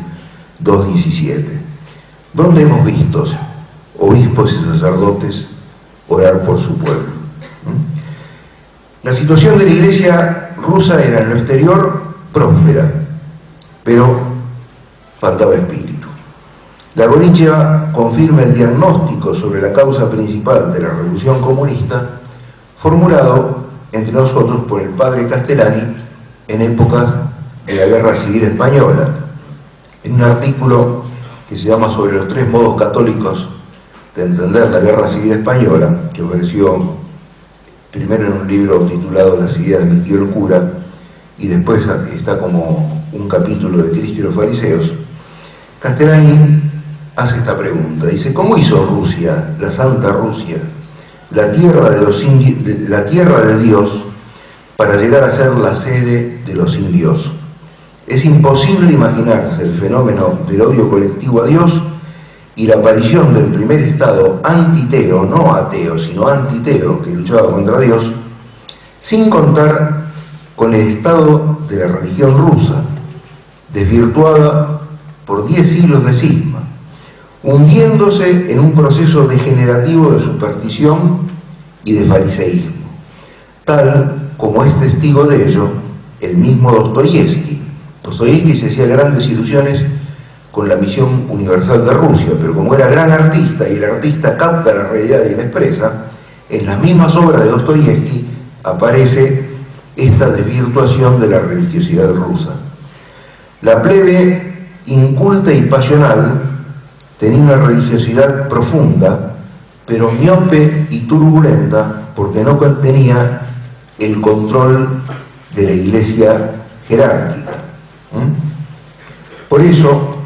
2:17. ¿Dónde hemos visto obispos y sacerdotes orar por su pueblo? La situación de la Iglesia rusa era en lo exterior próspera, pero faltaba espíritu. La Goricheva confirma el diagnóstico sobre la causa principal de la revolución comunista formulado entre nosotros por el padre Castellani en épocas de la Guerra Civil Española, en un artículo que se llama Sobre los tres modos católicos de entender la Guerra Civil Española, que apareció primero en un libro titulado Las ideas de mi tío el cura, y después está como un capítulo de Cristo y los fariseos. Castellani hace esta pregunta, dice: ¿cómo hizo Rusia, la Santa Rusia, la tierra de Dios, para llegar a ser la sede de los sin Dios? Es imposible imaginarse el fenómeno del odio colectivo a Dios y la aparición del primer estado antiteo, no ateo, sino antiteo, que luchaba contra Dios, sin contar con el estado de la religión rusa, desvirtuada por 10 siglos de cisma, hundiéndose en un proceso degenerativo de superstición y de fariseísmo, tal como es testigo de ello el mismo Dostoyevsky. Dostoyevsky se hacía grandes ilusiones con la misión universal de Rusia, pero como era gran artista y el artista capta la realidad y la expresa, en las mismas obras de Dostoyevsky aparece esta desvirtuación de la religiosidad rusa. La plebe inculta y pasional tenía una religiosidad profunda, pero miope y turbulenta, porque no contenía el control de la iglesia jerárquica. Por eso,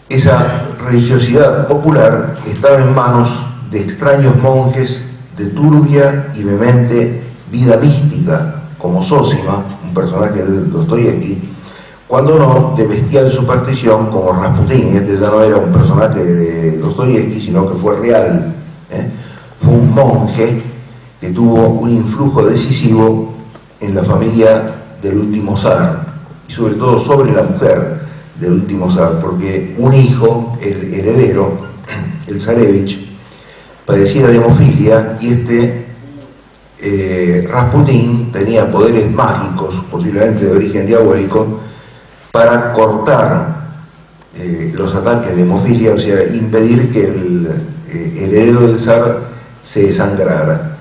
esa religiosidad popular estaba en manos de extraños monjes de turbia y vehemente vida mística, como Zósima, un personaje de Dostoyevsky, cuando no de bestial superstición como Rasputín. Este ya no era un personaje de Dostoyevsky, sino que fue real. Fue un monje que tuvo un influjo decisivo en la familia del último zar, y sobre todo sobre la mujer del último zar, porque un hijo, el heredero, el zarevich, padecía de hemofilia, y Rasputín tenía poderes mágicos, posiblemente de origen diabólico, para cortar los ataques de hemofilia, o sea, impedir que el heredero del zar se desangrara.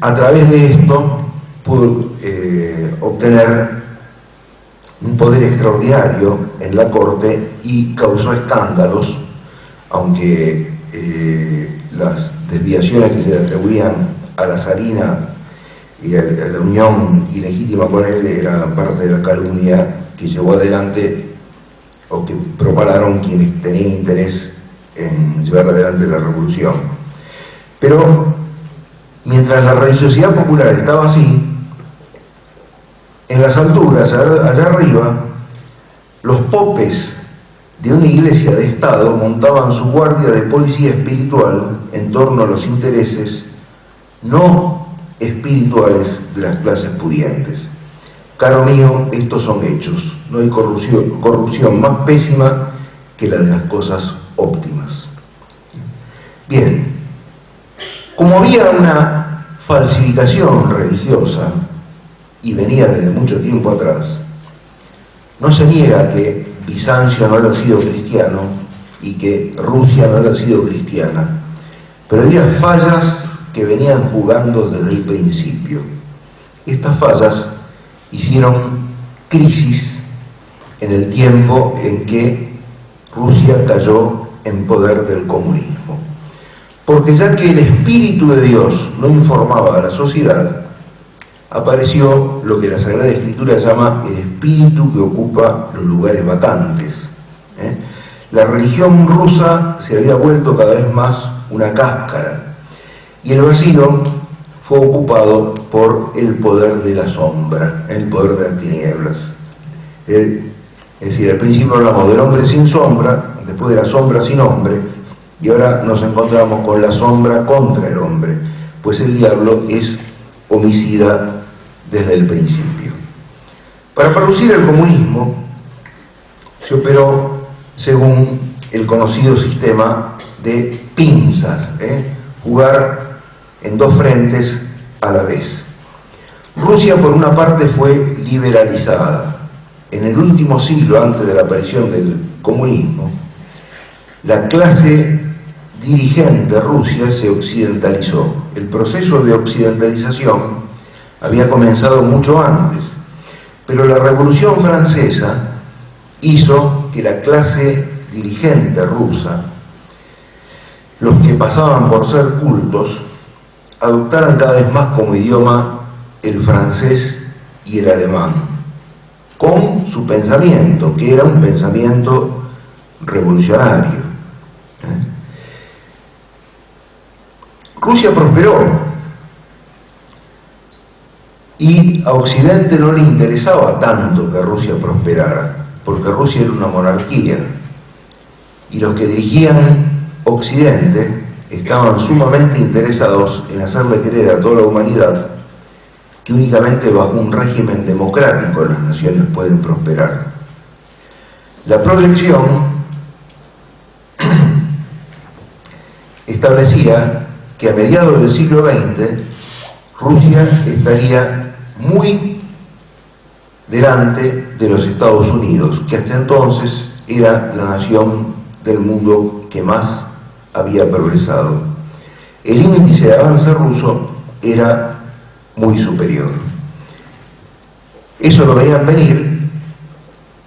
A través de esto pudo obtener un poder extraordinario en la corte y causó escándalos, aunque las desviaciones que se le atribuían a la zarina y a la unión ilegítima con él era parte de la calumnia que llevó adelante o que propagaron quienes tenían interés en llevar adelante la revolución. Pero mientras la religiosidad popular estaba así, en las alturas, allá arriba, los popes de una iglesia de Estado montaban su guardia de policía espiritual en torno a los intereses no espirituales de las clases pudientes. Caro mío, estos son hechos. No hay corrupción más pésima que la de las cosas óptimas. Bien, como había una falsificación religiosa, y venía desde mucho tiempo atrás, no se niega que Bizancio no haya sido cristiano y que Rusia no haya sido cristiana, pero había fallas que venían jugando desde el principio. Estas fallas hicieron crisis en el tiempo en que Rusia cayó en poder del comunismo, porque ya que el Espíritu de Dios no informaba a la sociedad, apareció lo que la Sagrada Escritura llama el espíritu que ocupa los lugares vacantes. La religión rusa se había vuelto cada vez más una cáscara, y el vacío fue ocupado por el poder de la sombra, el poder de las tinieblas. Es decir, al principio hablamos del hombre sin sombra, después de la sombra sin hombre, y ahora nos encontramos con la sombra contra el hombre, pues el diablo es homicida desde el principio. Para producir el comunismo se operó según el conocido sistema de pinzas, jugar en dos frentes a la vez. Rusia, por una parte, fue liberalizada. En el último siglo, antes de la aparición del comunismo, la clase dirigente de Rusia se occidentalizó. El proceso de occidentalización había comenzado mucho antes, pero la Revolución Francesa hizo que la clase dirigente rusa, los que pasaban por ser cultos, adoptaran cada vez más como idioma el francés y el alemán, con su pensamiento, que era un pensamiento revolucionario. Rusia prosperó, y a Occidente no le interesaba tanto que Rusia prosperara, porque Rusia era una monarquía, y los que dirigían Occidente estaban sumamente interesados en hacerle creer a toda la humanidad que únicamente bajo un régimen democrático las naciones pueden prosperar. La proyección establecía que a mediados del siglo XX Rusia estaría muy delante de los Estados Unidos, que hasta entonces era la nación del mundo que más había progresado. El índice de avance ruso era muy superior. Eso lo veían venir,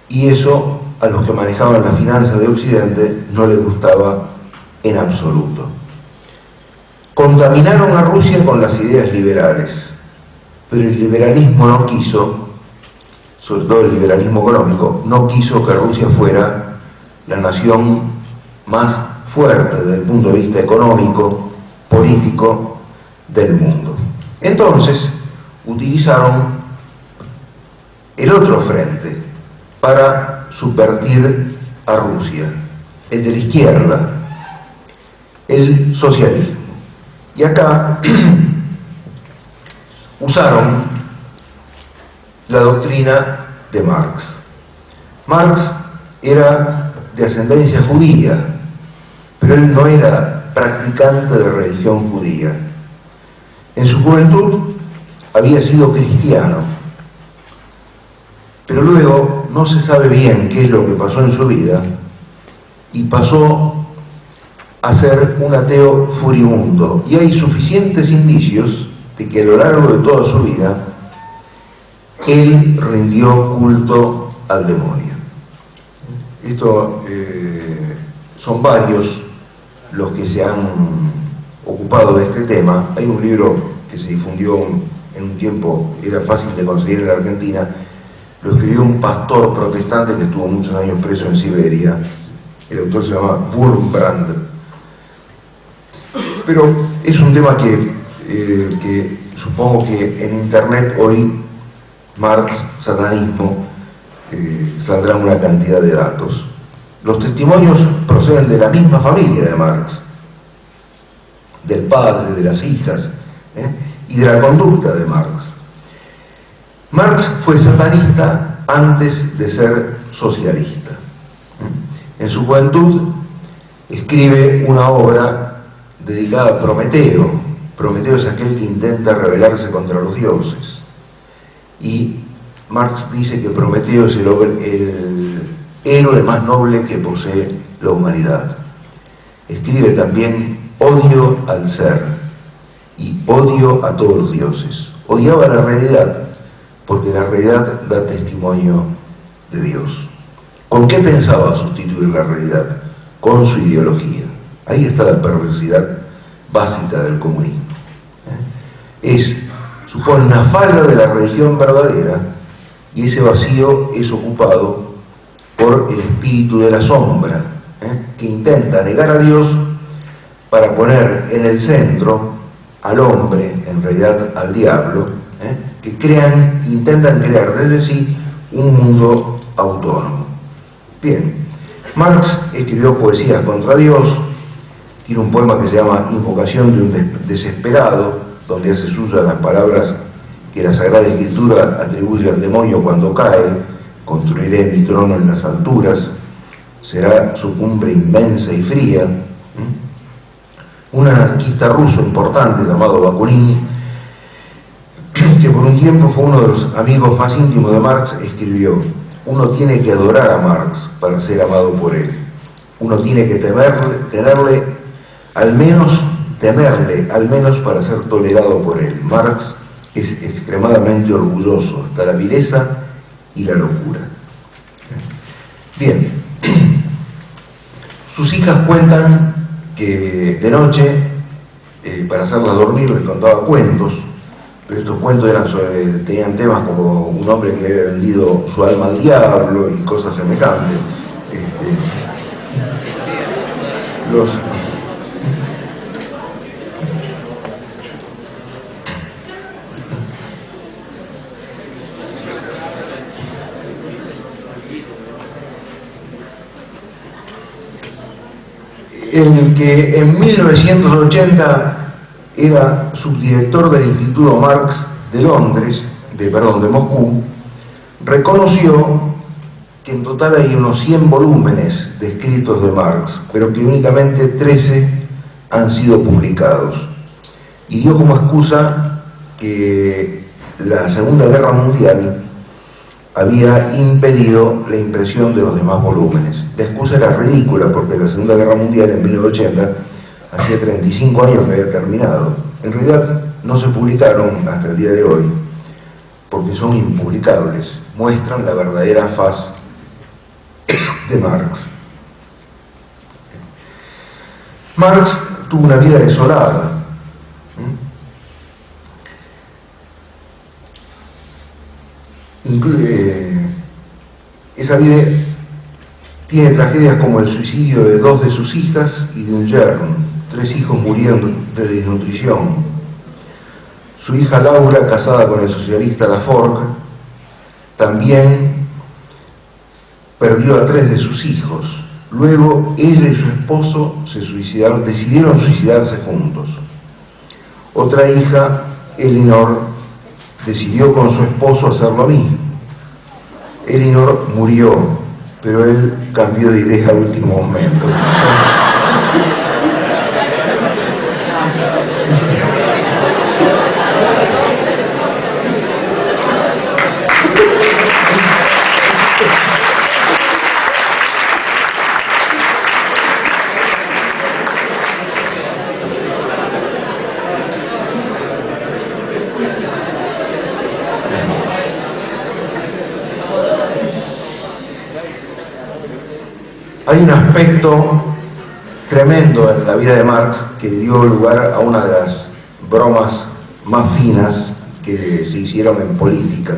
y eso a los que manejaban las finanzas de Occidente no les gustaba en absoluto. Contaminaron a Rusia con las ideas liberales, pero el liberalismo no quiso sobre todo el liberalismo económico, no quiso que Rusia fuera la nación más fuerte desde el punto de vista económico, político del mundo. Entonces utilizaron el otro frente para subvertir a Rusia, el de la izquierda, el socialismo. Y acá usaron la doctrina de Marx. Marx era de ascendencia judía, pero él no era practicante de religión judía. En su juventud había sido cristiano, pero luego no se sabe bien qué es lo que pasó en su vida y pasó a ser un ateo furibundo. Y hay suficientes indicios de que a lo largo de toda su vida él rindió culto al demonio. Esto son varios los que se han ocupado de este tema. Hay un libro que se difundió en un tiempo, era fácil de conseguir en la Argentina, lo escribió un pastor protestante que estuvo muchos años preso en Siberia. El autor se llama Wurmbrand. Pero es un tema que supongo que en internet hoy, Marx, satanismo, saldrá una cantidad de datos. Los testimonios proceden de la misma familia de Marx, del padre, de las hijas, y de la conducta de Marx. Marx fue satanista antes de ser socialista. En su juventud escribe una obra dedicada a Prometeo. Prometeo es aquel que intenta rebelarse contra los dioses. Y Marx dice que Prometeo es el héroe más noble que posee la humanidad. Escribe también odio al ser y odio a todos los dioses. Odiaba la realidad porque la realidad da testimonio de Dios. ¿Con qué pensaba sustituir la realidad? Con su ideología. Ahí está la perversidad básica del comunismo. Supone una falla de la religión verdadera, y ese vacío es ocupado por el espíritu de la sombra, que intenta negar a Dios para poner en el centro al hombre, en realidad al diablo, que intentan crear desde sí un mundo autónomo. Bien, Marx escribió poesías contra Dios, tiene un poema que se llama Invocación de un desesperado, donde hace suyas las palabras que la Sagrada Escritura atribuye al demonio cuando cae: construiré mi trono en las alturas, será su cumbre inmensa y fría. Un anarquista ruso importante llamado Bakunin, que por un tiempo fue uno de los amigos más íntimos de Marx, escribió: uno tiene que adorar a Marx para ser amado por él. Uno tiene que temerle al menos para ser tolerado por él. Marx es extremadamente orgulloso, hasta la vileza y la locura. Bien, sus hijas cuentan que de noche, para hacerlas dormir, les contaba cuentos, pero estos cuentos tenían temas como un hombre que había vendido su alma al diablo y cosas semejantes. El que en 1980 era subdirector del Instituto Marx de de Moscú, reconoció que en total hay unos 100 volúmenes de escritos de Marx, pero que únicamente 13 han sido publicados. Y dio como excusa que la Segunda Guerra Mundial había impedido la impresión de los demás volúmenes. La excusa era ridícula, porque la Segunda Guerra Mundial en 1980 hacía 35 años que había terminado. En realidad no se publicaron hasta el día de hoy, porque son impublicables, muestran la verdadera faz de Marx. Marx tuvo una vida desolada. Esa vida tiene tragedias como el suicidio de 2 de sus hijas y de un yerno. 3 hijos murieron de desnutrición. Su hija Laura, casada con el socialista Laforgue, también perdió a 3 de sus hijos. Luego ella y su esposo decidieron suicidarse juntos. Otra hija, Elinor, decidió con su esposo hacer lo mismo. Elinor murió, pero él cambió de idea al último momento. Hay un aspecto tremendo en la vida de Marx que dio lugar a una de las bromas más finas que se hicieron en política.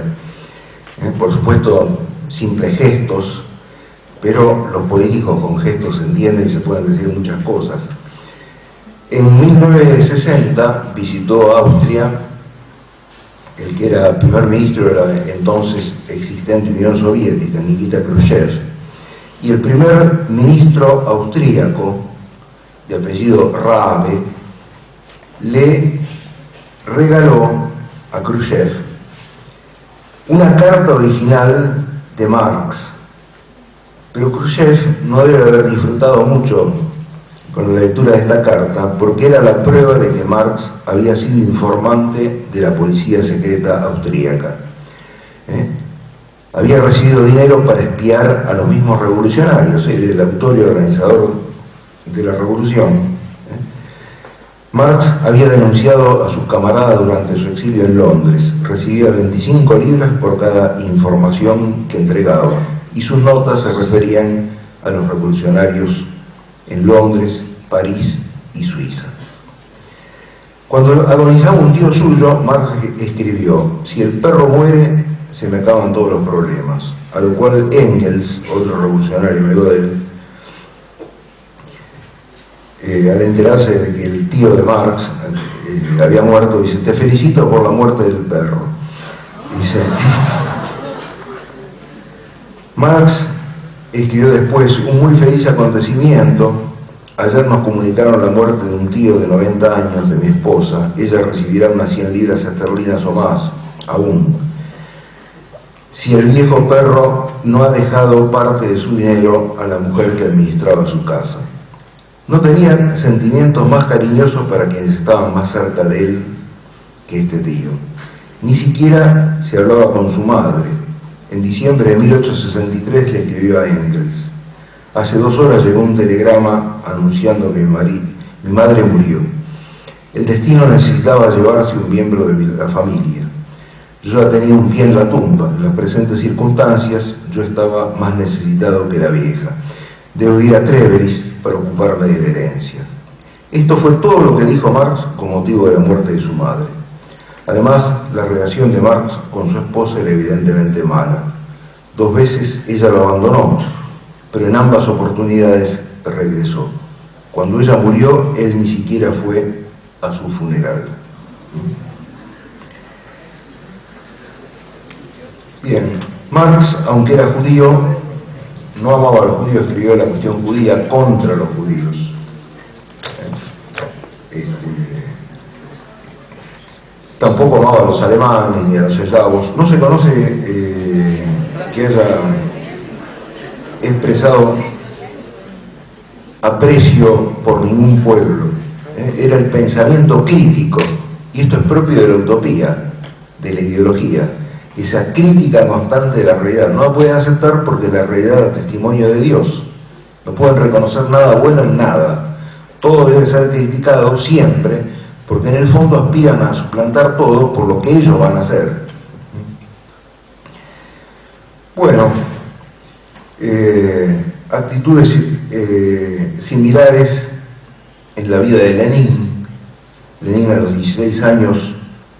Por supuesto, simples gestos, pero los políticos con gestos se entienden y se pueden decir muchas cosas. En 1960 visitó Austria el que era primer ministro de la entonces existente Unión Soviética, Nikita Khrushchev. Y el primer ministro austríaco, de apellido Rabe, le regaló a Khrushchev una carta original de Marx. Pero Khrushchev no debe haber disfrutado mucho con la lectura de esta carta, porque era la prueba de que Marx había sido informante de la policía secreta austríaca. Había recibido dinero para espiar a los mismos revolucionarios, él era el autor y organizador de la revolución. Marx había denunciado a sus camaradas durante su exilio en Londres, recibía 25 libras por cada información que entregaba, y sus notas se referían a los revolucionarios en Londres, París y Suiza. Cuando agonizaba un tío suyo, Marx escribió: si el perro muere, se me acaban todos los problemas. A lo cual Engels, otro revolucionario amigo de él, al enterarse de que el tío de Marx había muerto, dice: te felicito por la muerte del perro. Dice, Marx escribió después: un muy feliz acontecimiento. Ayer nos comunicaron la muerte de un tío de 90 años de mi esposa. Ella recibirá unas 100 libras esterlinas o más, aún. Si el viejo perro no ha dejado parte de su dinero a la mujer que administraba su casa. No tenía sentimientos más cariñosos para quienes estaban más cerca de él que este tío. Ni siquiera se hablaba con su madre. En diciembre de 1863 le escribió a Engels: hace 2 horas llegó un telegrama anunciando que mi madre murió. El destino necesitaba llevarse un miembro de la familia. Yo ya tenía un pie en la tumba. En las presentes circunstancias, yo estaba más necesitado que la vieja. Debo ir a Treveris para ocuparme de la herencia. Esto fue todo lo que dijo Marx con motivo de la muerte de su madre. Además, la relación de Marx con su esposa era evidentemente mala. 2 veces ella lo abandonó, pero en ambas oportunidades regresó. Cuando ella murió, él ni siquiera fue a su funeral. Bien, Marx, aunque era judío, no amaba a los judíos, escribió la cuestión judía contra los judíos. Tampoco amaba a los alemanes ni a los eslavos. No se conoce que haya expresado aprecio por ningún pueblo. Era el pensamiento crítico, y esto es propio de la utopía, de la ideología. Esa crítica constante de la realidad. No la pueden aceptar porque la realidad da testimonio de Dios. No pueden reconocer nada bueno en nada. Todo debe ser criticado siempre, porque en el fondo aspiran a suplantar todo por lo que ellos van a hacer. Bueno, actitudes similares en la vida de Lenin. Lenin a los 16 años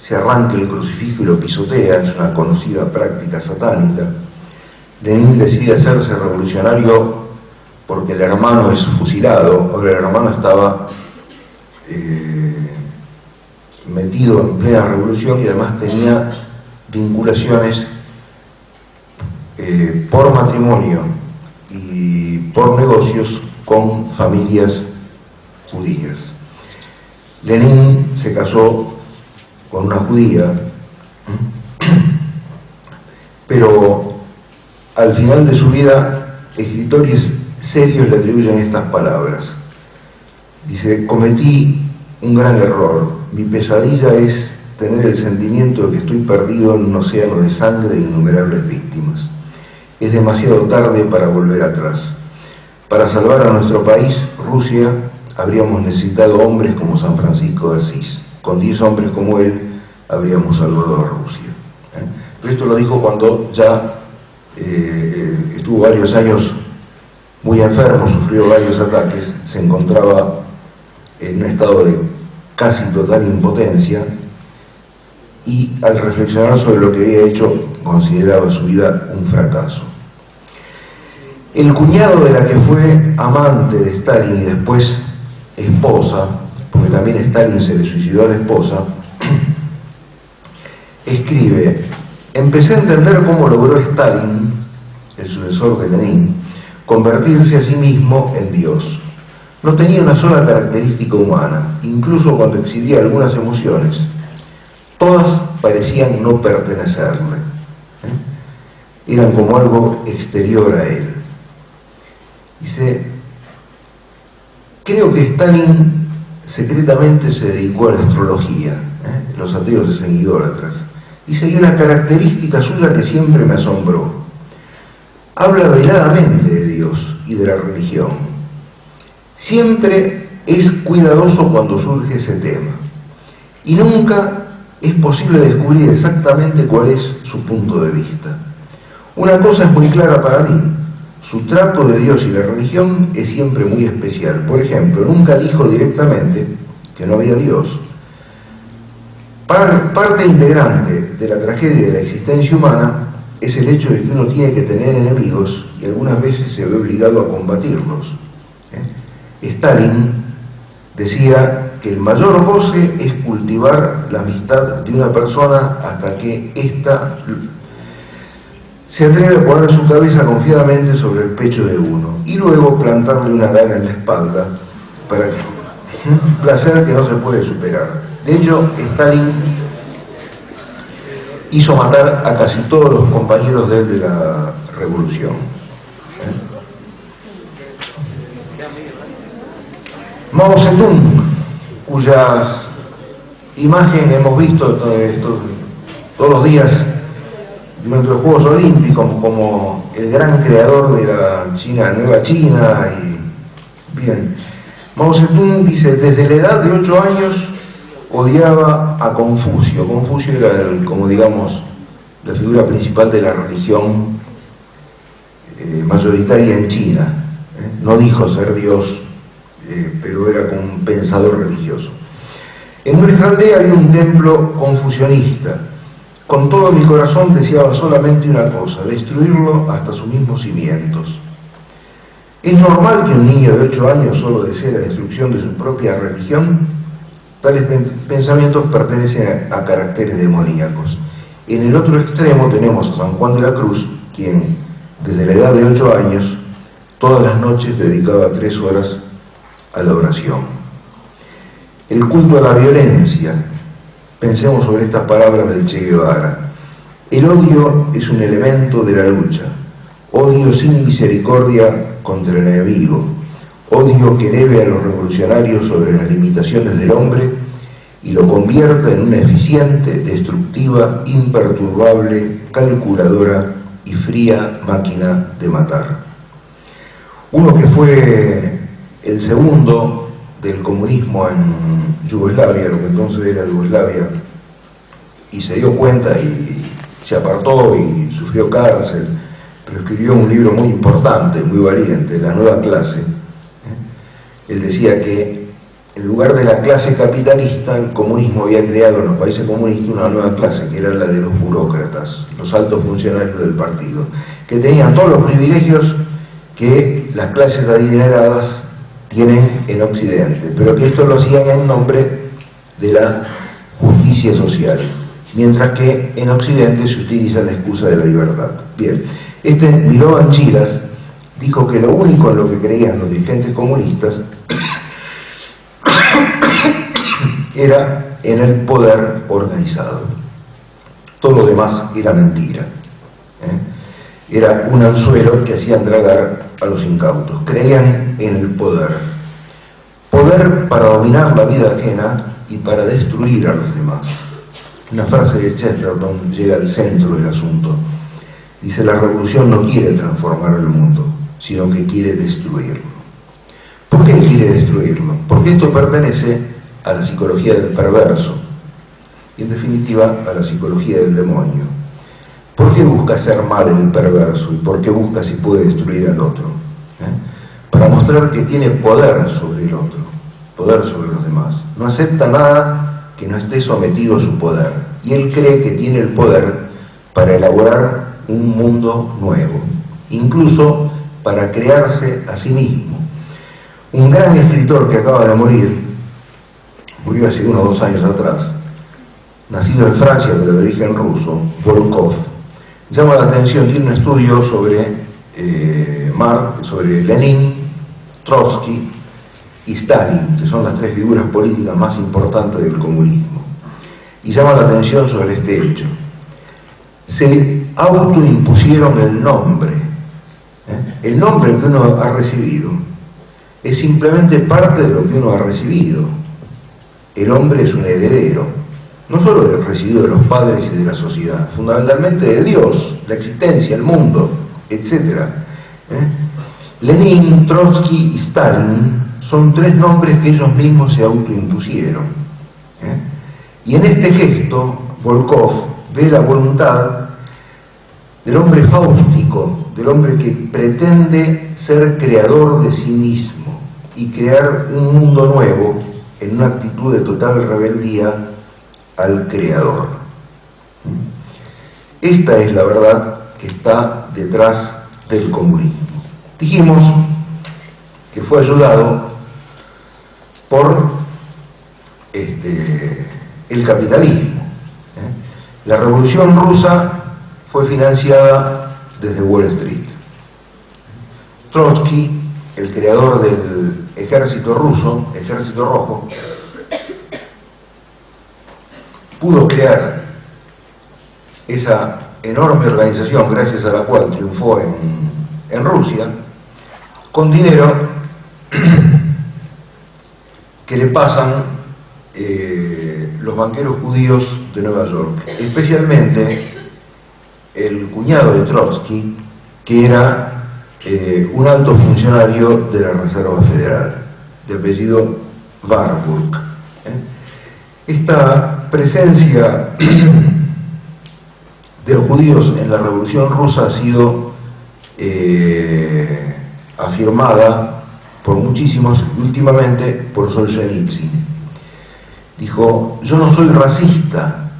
se arranca el crucifijo y lo pisotea, es una conocida práctica satánica. Lenin decide hacerse revolucionario porque el hermano es fusilado. Ahora el hermano estaba metido en plena revolución y además tenía vinculaciones por matrimonio y por negocios con familias judías. Lenin se casó con una judía, pero al final de su vida escritores serios le atribuyen estas palabras. Dice: cometí un gran error, mi pesadilla es tener el sentimiento de que estoy perdido en un océano de sangre e innumerables víctimas. Es demasiado tarde para volver atrás. Para salvar a nuestro país, Rusia, habríamos necesitado hombres como San Francisco de Asís. Con 10 hombres como él, habríamos salvado a Rusia. Pero esto lo dijo cuando ya estuvo varios años muy enfermo, sufrió varios ataques, se encontraba en un estado de casi total impotencia y al reflexionar sobre lo que había hecho, consideraba su vida un fracaso. El cuñado de la que fue amante de Stalin y después esposa, porque también Stalin se le suicidó a la esposa, escribe: empecé a entender cómo logró Stalin, el sucesor de Lenin, convertirse a sí mismo en Dios. No tenía una sola característica humana, incluso cuando exhibía algunas emociones, todas parecían no pertenecerle. Eran como algo exterior a él. Dice: creo que Stalin secretamente se dedicó a la astrología. Los ateos se seguían idólatras. Dice: hay una característica suya que siempre me asombró. Habla veladamente de Dios y de la religión. Siempre es cuidadoso cuando surge ese tema. Y nunca es posible descubrir exactamente cuál es su punto de vista. Una cosa es muy clara para mí: su trato de Dios y la religión es siempre muy especial. Por ejemplo, nunca dijo directamente que no había Dios. Parte integrante de la tragedia de la existencia humana es el hecho de que uno tiene que tener enemigos y algunas veces se ve obligado a combatirlos. Stalin decía que el mayor goce es cultivar la amistad de una persona hasta que ésta se atreve a poner su cabeza confiadamente sobre el pecho de uno y luego plantarle una daga en la espalda para un placer que no se puede superar. De hecho, Stalin hizo matar a casi todos los compañeros de él de la revolución. Mao Zedong, cuya imagen hemos visto todos los días durante los Juegos Olímpicos como el gran creador de la China, Nueva China. Y bien, Mao Zedong dice: desde la edad de 8 años odiaba a Confucio. Confucio era, como digamos, la figura principal de la religión mayoritaria en China. No dijo ser Dios, pero era como un pensador religioso. En nuestra aldea había un templo confucionista. Con todo mi corazón deseaba solamente una cosa: destruirlo hasta sus mismos cimientos. ¿Es normal que un niño de 8 años solo desee la destrucción de su propia religión? Tales pensamientos pertenecen a caracteres demoníacos. En el otro extremo tenemos a San Juan de la Cruz, quien desde la edad de 8 años todas las noches dedicaba 3 horas a la oración. El culto a la violencia. Pensemos sobre estas palabras del Che Guevara. El odio es un elemento de la lucha. Odio sin misericordia contra el enemigo. Odio que eleve a los revolucionarios sobre las limitaciones del hombre y lo convierta en una eficiente, destructiva, imperturbable, calculadora y fría máquina de matar. Uno que fue el segundo del comunismo en Yugoslavia, lo que entonces era Yugoslavia, y se dio cuenta y se apartó y sufrió cárcel, pero escribió un libro muy importante, muy valiente, La Nueva Clase. Él decía que en lugar de la clase capitalista, el comunismo había creado en los países comunistas una nueva clase, que era la de los burócratas, los altos funcionarios del partido, que tenían todos los privilegios que las clases adineradas tienen en Occidente, pero que esto lo hacían en nombre de la justicia social, mientras que en Occidente se utiliza la excusa de la libertad. Bien, Milovan Chilas dijo que lo único en lo que creían los dirigentes comunistas era en el poder organizado. Todo lo demás era mentira. Era un anzuelo que hacían tragar a los incautos. Creían en el poder. Poder para dominar la vida ajena y para destruir a los demás. Una frase de Chesterton llega al centro del asunto. Dice: la revolución no quiere transformar el mundo, sino que quiere destruirlo. ¿Por qué quiere destruirlo? Porque esto pertenece a la psicología del perverso y, en definitiva, a la psicología del demonio. ¿Por qué busca hacer mal el perverso y por qué busca si puede destruir al otro? Para mostrar que tiene poder sobre el otro, poder sobre los demás. No acepta nada que no esté sometido a su poder, y él cree que tiene el poder para elaborar un mundo nuevo, incluso para crearse a sí mismo. Un gran escritor que acaba de morir, murió hace 1 o 2 años atrás, nacido en Francia pero de origen ruso, Volkov, llama la atención, tiene un estudio sobre sobre Lenin, Trotsky y Stalin, que son las 3 figuras políticas más importantes del comunismo, y llama la atención sobre este hecho. Se autoimpusieron el nombre. El nombre que uno ha recibido es simplemente parte de lo que uno ha recibido. El hombre es un heredero, no solo del residuo de los padres y de la sociedad, fundamentalmente de Dios, la existencia, el mundo, etc. Lenin, Trotsky y Stalin son 3 nombres que ellos mismos se autoimpusieron. Y en este gesto, Volkov ve la voluntad del hombre fáustico, del hombre que pretende ser creador de sí mismo y crear un mundo nuevo en una actitud de total rebeldía al creador. Esta es la verdad que está detrás del comunismo. Dijimos que fue ayudado por el capitalismo. La Revolución Rusa fue financiada desde Wall Street. Trotsky, el creador del ejército ruso, Ejército Rojo, pudo crear esa enorme organización gracias a la cual triunfó en Rusia, con dinero que le pasan los banqueros judíos de Nueva York, especialmente el cuñado de Trotsky, que era un alto funcionario de la Reserva Federal, de apellido Warburg. Esta presencia de los judíos en la Revolución Rusa ha sido afirmada por muchísimos, últimamente por Solzhenitsyn. Dijo: yo no soy racista.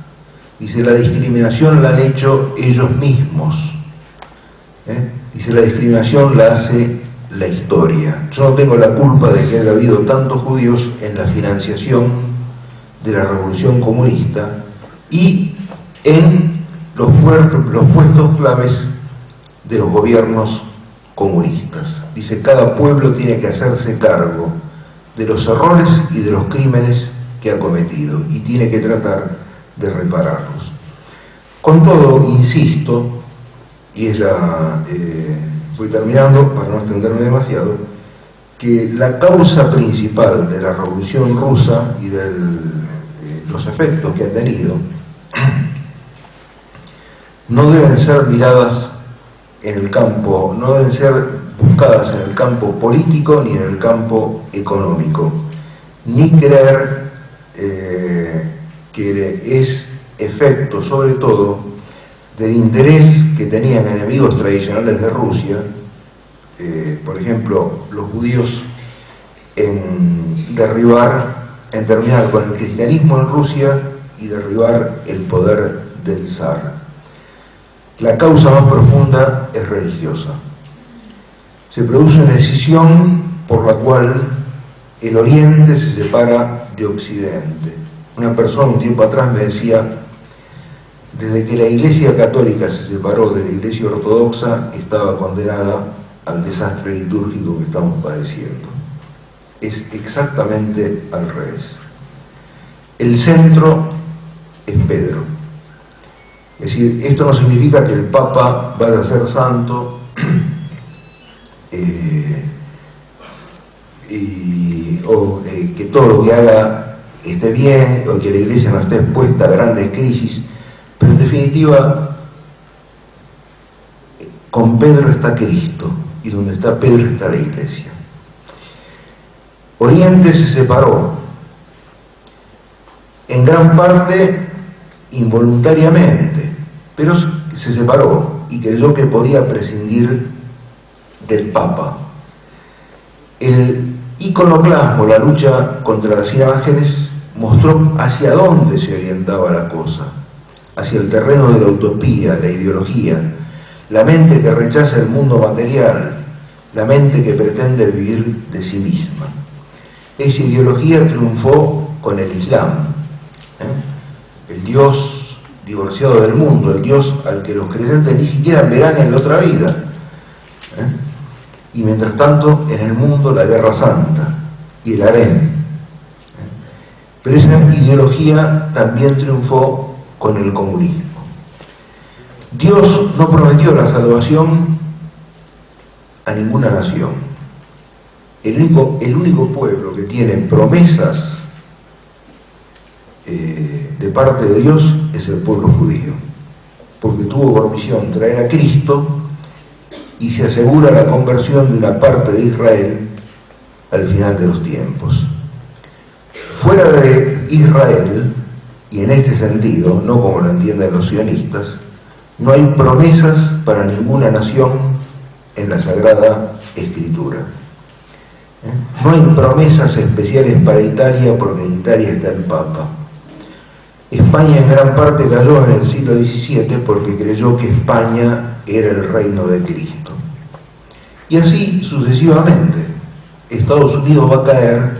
Dice: la discriminación la han hecho ellos mismos. Dice: la discriminación la hace la historia. Yo no tengo la culpa de que haya habido tantos judíos en la financiación de la revolución comunista y en los puestos claves de los gobiernos comunistas. Dice: cada pueblo tiene que hacerse cargo de los errores y de los crímenes que ha cometido y tiene que tratar de repararlos. Con todo, insisto, y voy terminando para no extenderme demasiado, que la causa principal de la Revolución Rusa y de los efectos que ha tenido no deben ser miradas en el campo, no deben ser buscadas en el campo político ni en el campo económico, ni creer que es efecto sobre todo del interés que tenían enemigos tradicionales de Rusia, por ejemplo los judíos en terminar con el cristianismo en Rusia y derribar el poder del zar. La causa más profunda es religiosa. Se produce una decisión por la cual el Oriente se separa de Occidente. Una persona un tiempo atrás me decía, desde que la Iglesia Católica se separó de la Iglesia Ortodoxa, estaba condenada al desastre litúrgico que estamos padeciendo. Es exactamente al revés. El centro es Pedro. Es decir, esto no significa que el Papa vaya a ser santo o que todo lo que haga esté bien, o que la Iglesia no esté expuesta a grandes crisis, pero en definitiva, con Pedro está Cristo, y donde está Pedro está la Iglesia. Oriente se separó, en gran parte involuntariamente, pero se separó y creyó que podía prescindir del Papa. El iconoclasmo, la lucha contra las imágenes, mostró hacia dónde se orientaba la cosa, hacia el terreno de la utopía, la ideología, la mente que rechaza el mundo material, la mente que pretende vivir de sí misma. Esa ideología triunfó con el Islam, el Dios divorciado del mundo, el Dios al que los creyentes ni siquiera verán en la otra vida. Y mientras tanto, en el mundo la guerra santa y el harén. Pero esa ideología también triunfó con el comunismo. Dios no prometió la salvación a ninguna nación. El único pueblo que tiene promesas de parte de Dios es el pueblo judío, porque tuvo por misión traer a Cristo y se asegura la conversión de una parte de Israel al final de los tiempos. Fuera de Israel, y en este sentido, no como lo entienden los sionistas, no hay promesas para ninguna nación en la Sagrada Escritura. No hay promesas especiales para Italia, porque en Italia está el Papa. España en gran parte cayó en el siglo XVII porque creyó que España era el reino de Cristo. Y así sucesivamente. Estados Unidos va a caer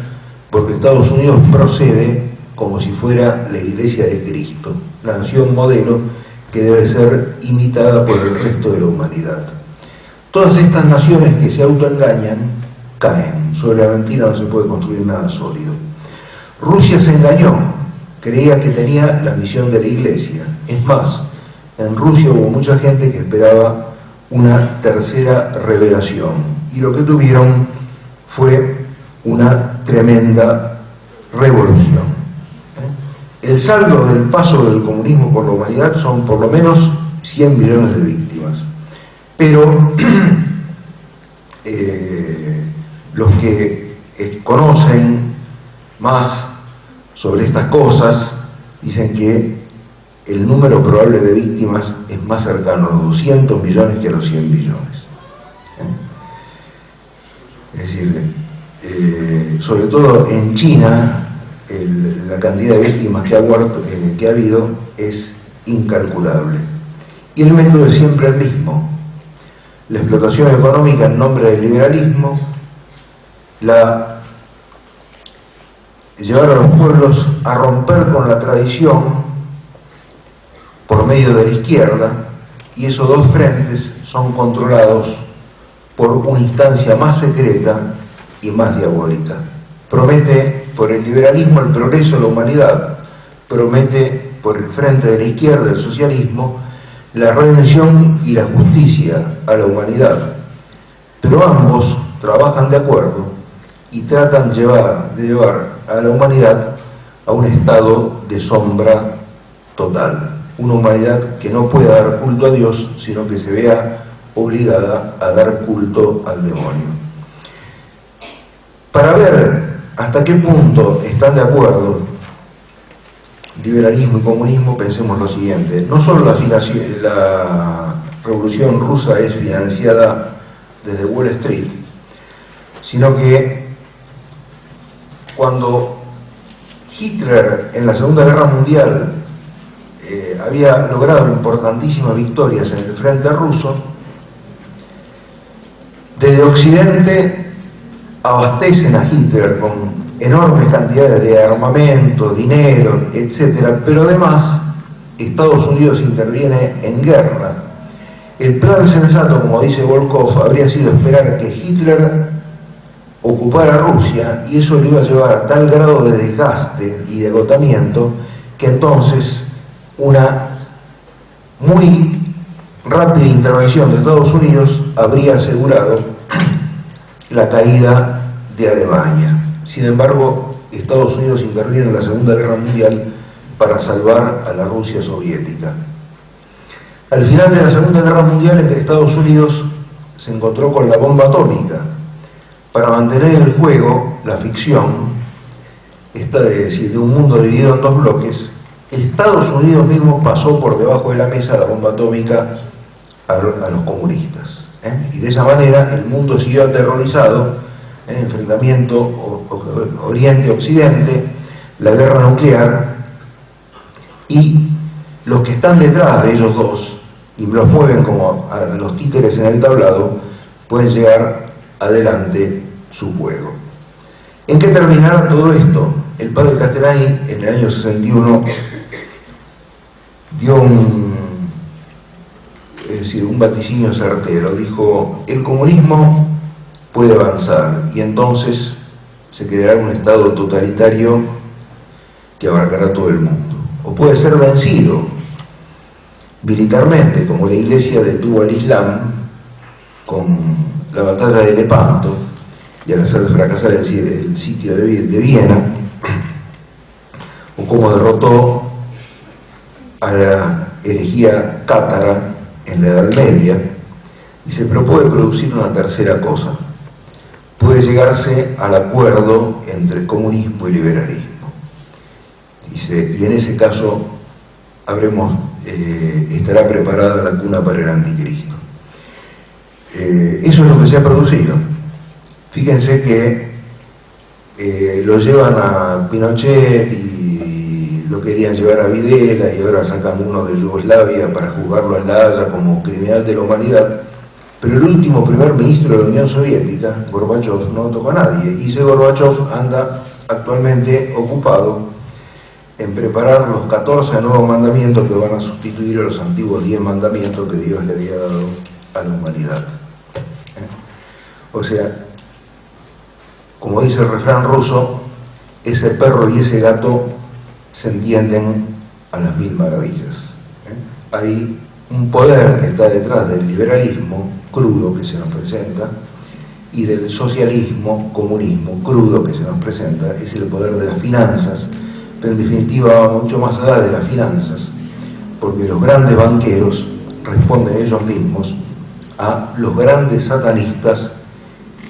porque Estados Unidos procede como si fuera la Iglesia de Cristo, la nación modelo que debe ser imitada por el resto de la humanidad. Todas estas naciones que se autoengañan caen. Sobre la mentira no se puede construir nada sólido. Rusia se engañó, creía que tenía la misión de la Iglesia. Es más, en Rusia hubo mucha gente que esperaba una tercera revelación, y lo que tuvieron fue una tremenda revolución. El saldo del paso del comunismo por la humanidad son por lo menos 100 millones de víctimas, pero los que conocen más sobre estas cosas dicen que el número probable de víctimas es más cercano a los 200 millones que a los 100 millones. Es decir, sobre todo en China, la cantidad de víctimas que ha habido es incalculable. Y el método es siempre el mismo: la explotación económica en nombre del liberalismo, llevar a los pueblos a romper con la tradición por medio de la izquierda, y esos dos frentes son controlados por una instancia más secreta y más diabólica. Promete por el liberalismo el progreso de la humanidad, promete por el frente de la izquierda, el socialismo, la redención y la justicia a la humanidad, pero ambos trabajan de acuerdo y tratan de llevar a la humanidad a un estado de sombra total, una humanidad que no pueda dar culto a Dios, sino que se vea obligada a dar culto al demonio. Para ver hasta qué punto están de acuerdo liberalismo y comunismo, pensemos lo siguiente: no solo la revolución rusa es financiada desde Wall Street, sino que cuando Hitler en la Segunda Guerra Mundial había logrado importantísimas victorias en el frente ruso, desde Occidente abastecen a Hitler con enormes cantidades de armamento, dinero, etc., pero además Estados Unidos interviene en guerra. El plan sensato, como dice Volkov, habría sido esperar que Hitler ocupara Rusia, y eso lo iba a llevar a tal grado de desgaste y de agotamiento que entonces una muy rápida intervención de Estados Unidos habría asegurado la caída de Alemania. Sin embargo, Estados Unidos interviene en la Segunda Guerra Mundial para salvar a la Rusia soviética. Al final de la Segunda Guerra Mundial, Estados Unidos se encontró con la bomba atómica. Para mantener el juego, la ficción, esta de un mundo dividido en dos bloques, Estados Unidos mismo pasó por debajo de la mesa la bomba atómica a los comunistas. Y de esa manera el mundo siguió aterrorizado en enfrentamiento Oriente-Occidente, la guerra nuclear, y los que están detrás de ellos dos y los mueven como a los títeres en el tablado pueden llegar adelante su juego. ¿En qué terminará todo esto? El padre Castellani en el año 61 dio un vaticinio certero. Dijo: el comunismo puede avanzar y entonces se creará un estado totalitario que abarcará todo el mundo, o puede ser vencido militarmente, como la Iglesia detuvo al Islam con la batalla de Lepanto y al hacer fracasar el sitio de Viena, o como derrotó a la herejía cátara en la Edad Media. Dice, pero puede producir una tercera cosa: puede llegarse al acuerdo entre comunismo y liberalismo. Dice, y en ese caso estará preparada la cuna para el anticristo. Eso es lo que se ha producido. Fíjense que lo llevan a Pinochet y lo querían llevar a Videla, y ahora sacan uno de Yugoslavia para juzgarlo en La Haya como criminal de la humanidad. Pero el último primer ministro de la Unión Soviética, Gorbachev, no tocó a nadie, y ese Gorbachev anda actualmente ocupado en preparar los 14 nuevos mandamientos que van a sustituir a los antiguos 10 mandamientos que Dios le había dado a la humanidad. O sea, como dice el refrán ruso, ese perro y ese gato se entienden a las mil maravillas. Hay un poder que está detrás del liberalismo crudo que se nos presenta y del socialismo, comunismo crudo que se nos presenta, es el poder de las finanzas, pero en definitiva va mucho más allá de las finanzas, porque los grandes banqueros responden ellos mismos a los grandes satanistas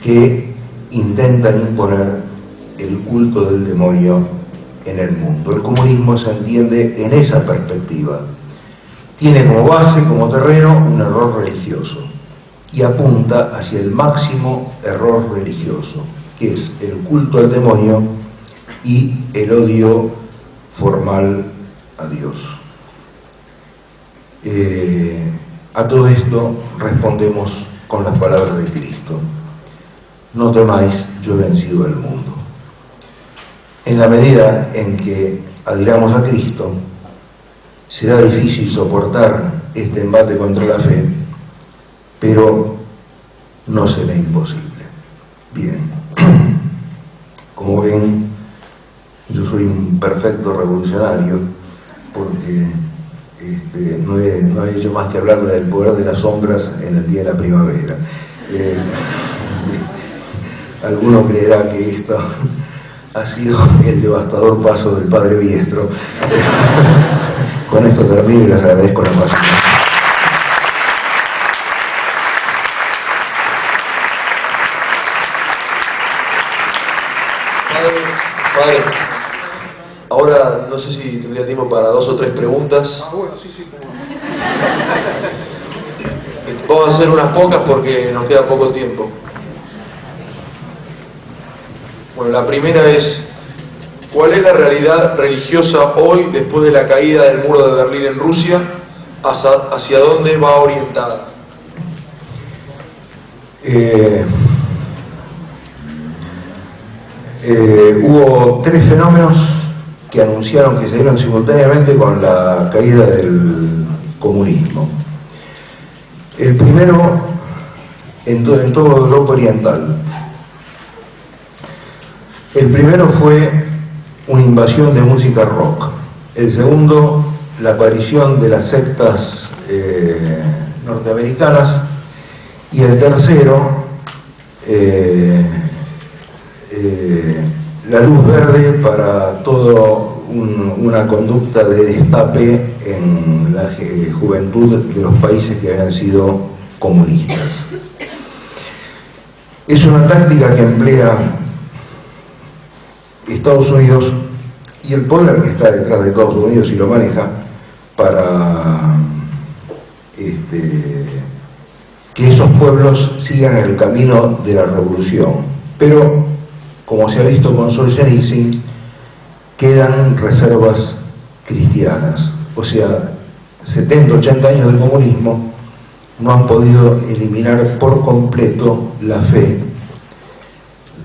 que intentan imponer el culto del demonio en el mundo. El comunismo se entiende en esa perspectiva. Tiene como base, como terreno, un error religioso y apunta hacia el máximo error religioso, que es el culto al demonio y el odio formal a Dios. A todo esto respondemos con las palabras de Cristo: no temáis, yo he vencido el mundo. En la medida en que adhiramos a Cristo, será difícil soportar este embate contra la fe, pero no será imposible. Bien, como ven, yo soy un perfecto revolucionario, porque no he hecho más que hablar del poder de las sombras en el día de la primavera. Alguno creerá que esto ha sido el devastador paso del Padre Biestro. Con esto termino y les agradezco la paciencia. Padre, ahora no sé si tendría tiempo para 2 o 3 preguntas. Bueno, sí, como... Vamos a hacer unas pocas porque nos queda poco tiempo. Bueno, la primera es, ¿Cuál es la realidad religiosa hoy después de la caída del muro de Berlín en Rusia? ¿Hacia dónde va orientada? Hubo tres fenómenos que anunciaron que se dieron simultáneamente con la caída del comunismo. El primero en toda Europa Oriental. El primero fue una invasión de música rock. El segundo, la aparición de las sectas norteamericanas. Y el tercero, la luz verde para toda una conducta de destape en la juventud de los países que habían sido comunistas. Es una táctica que emplea Estados Unidos y el poder que está detrás de Estados Unidos y lo maneja para que esos pueblos sigan el camino de la revolución. Pero, como se ha visto con Solzhenitsyn, quedan reservas cristianas. O sea, 70, 80 años del comunismo no han podido eliminar por completo la fe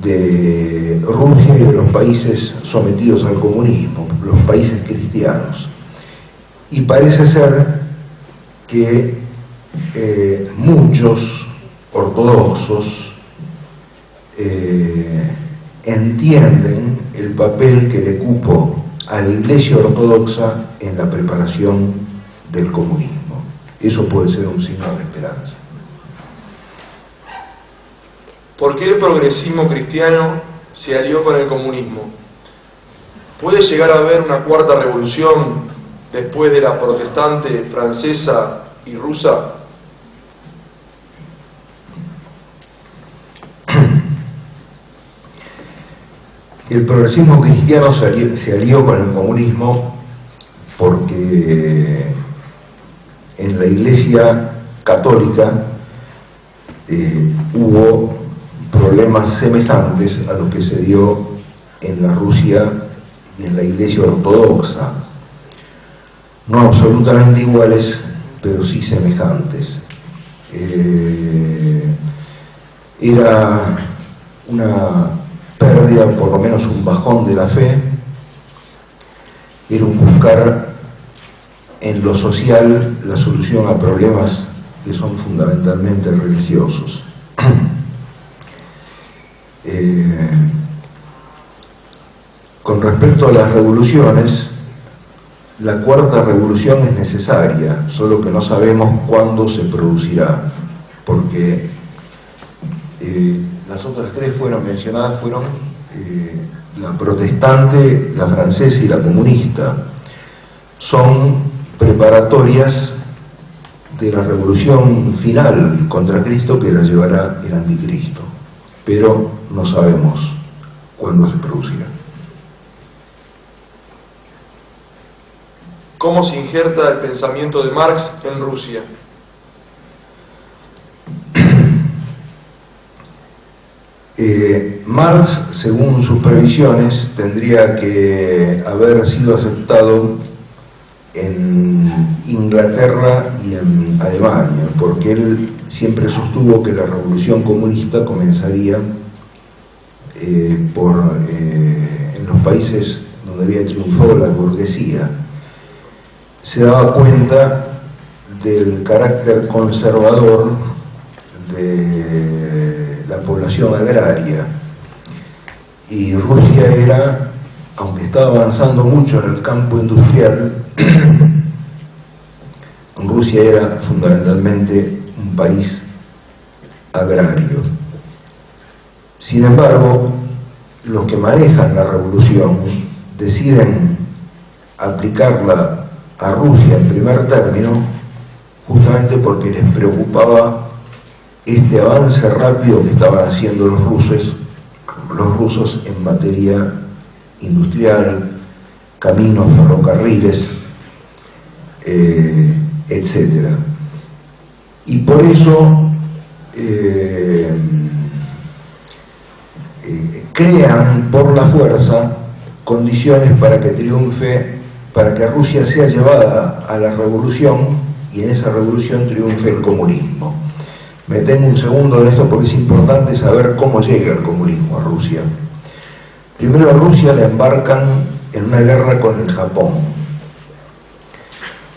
de Rusia y de los países sometidos al comunismo, los países cristianos. Y parece ser que muchos ortodoxos entienden el papel que le cupo a la Iglesia ortodoxa en la preparación del comunismo. Eso puede ser un signo de esperanza. ¿Por qué el progresismo cristiano se alió con el comunismo? ¿Puede llegar a haber una cuarta revolución después de la protestante francesa y rusa? El progresismo cristiano se alió con el comunismo porque en la Iglesia católica hubo problemas semejantes a lo que se dio en la Rusia y en la Iglesia ortodoxa, no absolutamente iguales, pero sí semejantes. Era una pérdida, por lo menos un bajón de la fe, era un buscar en lo social la solución a problemas que son fundamentalmente religiosos. Con respecto a las revoluciones, la cuarta revolución es necesaria, solo que no sabemos cuándo se producirá, porque las otras tres mencionadas fueron la protestante, la francesa y la comunista. Son preparatorias de la revolución final contra Cristo que la llevará el anticristo, pero no sabemos cuándo se producirá. ¿Cómo se injerta el pensamiento de Marx en Rusia? Marx, según sus previsiones, tendría que haber sido aceptado en Inglaterra y en Alemania, porque él siempre sostuvo que la revolución comunista comenzaría en los países donde había triunfado la burguesía. Se daba cuenta del carácter conservador de la población agraria, y Rusia era, aunque estaba avanzando mucho en el campo industrial, Rusia era fundamentalmente un país agrario. Sin embargo, los que manejan la revolución deciden aplicarla a Rusia en primer término, justamente porque les preocupaba este avance rápido que estaban haciendo los rusos en materia industrial, caminos, ferrocarriles, etc. Y por eso crean por la fuerza condiciones para que triunfe, para que Rusia sea llevada a la revolución y en esa revolución triunfe el comunismo. Me detengo un segundo en esto porque es importante saber cómo llega el comunismo a Rusia. Primero a Rusia la embarcan en una guerra con el Japón.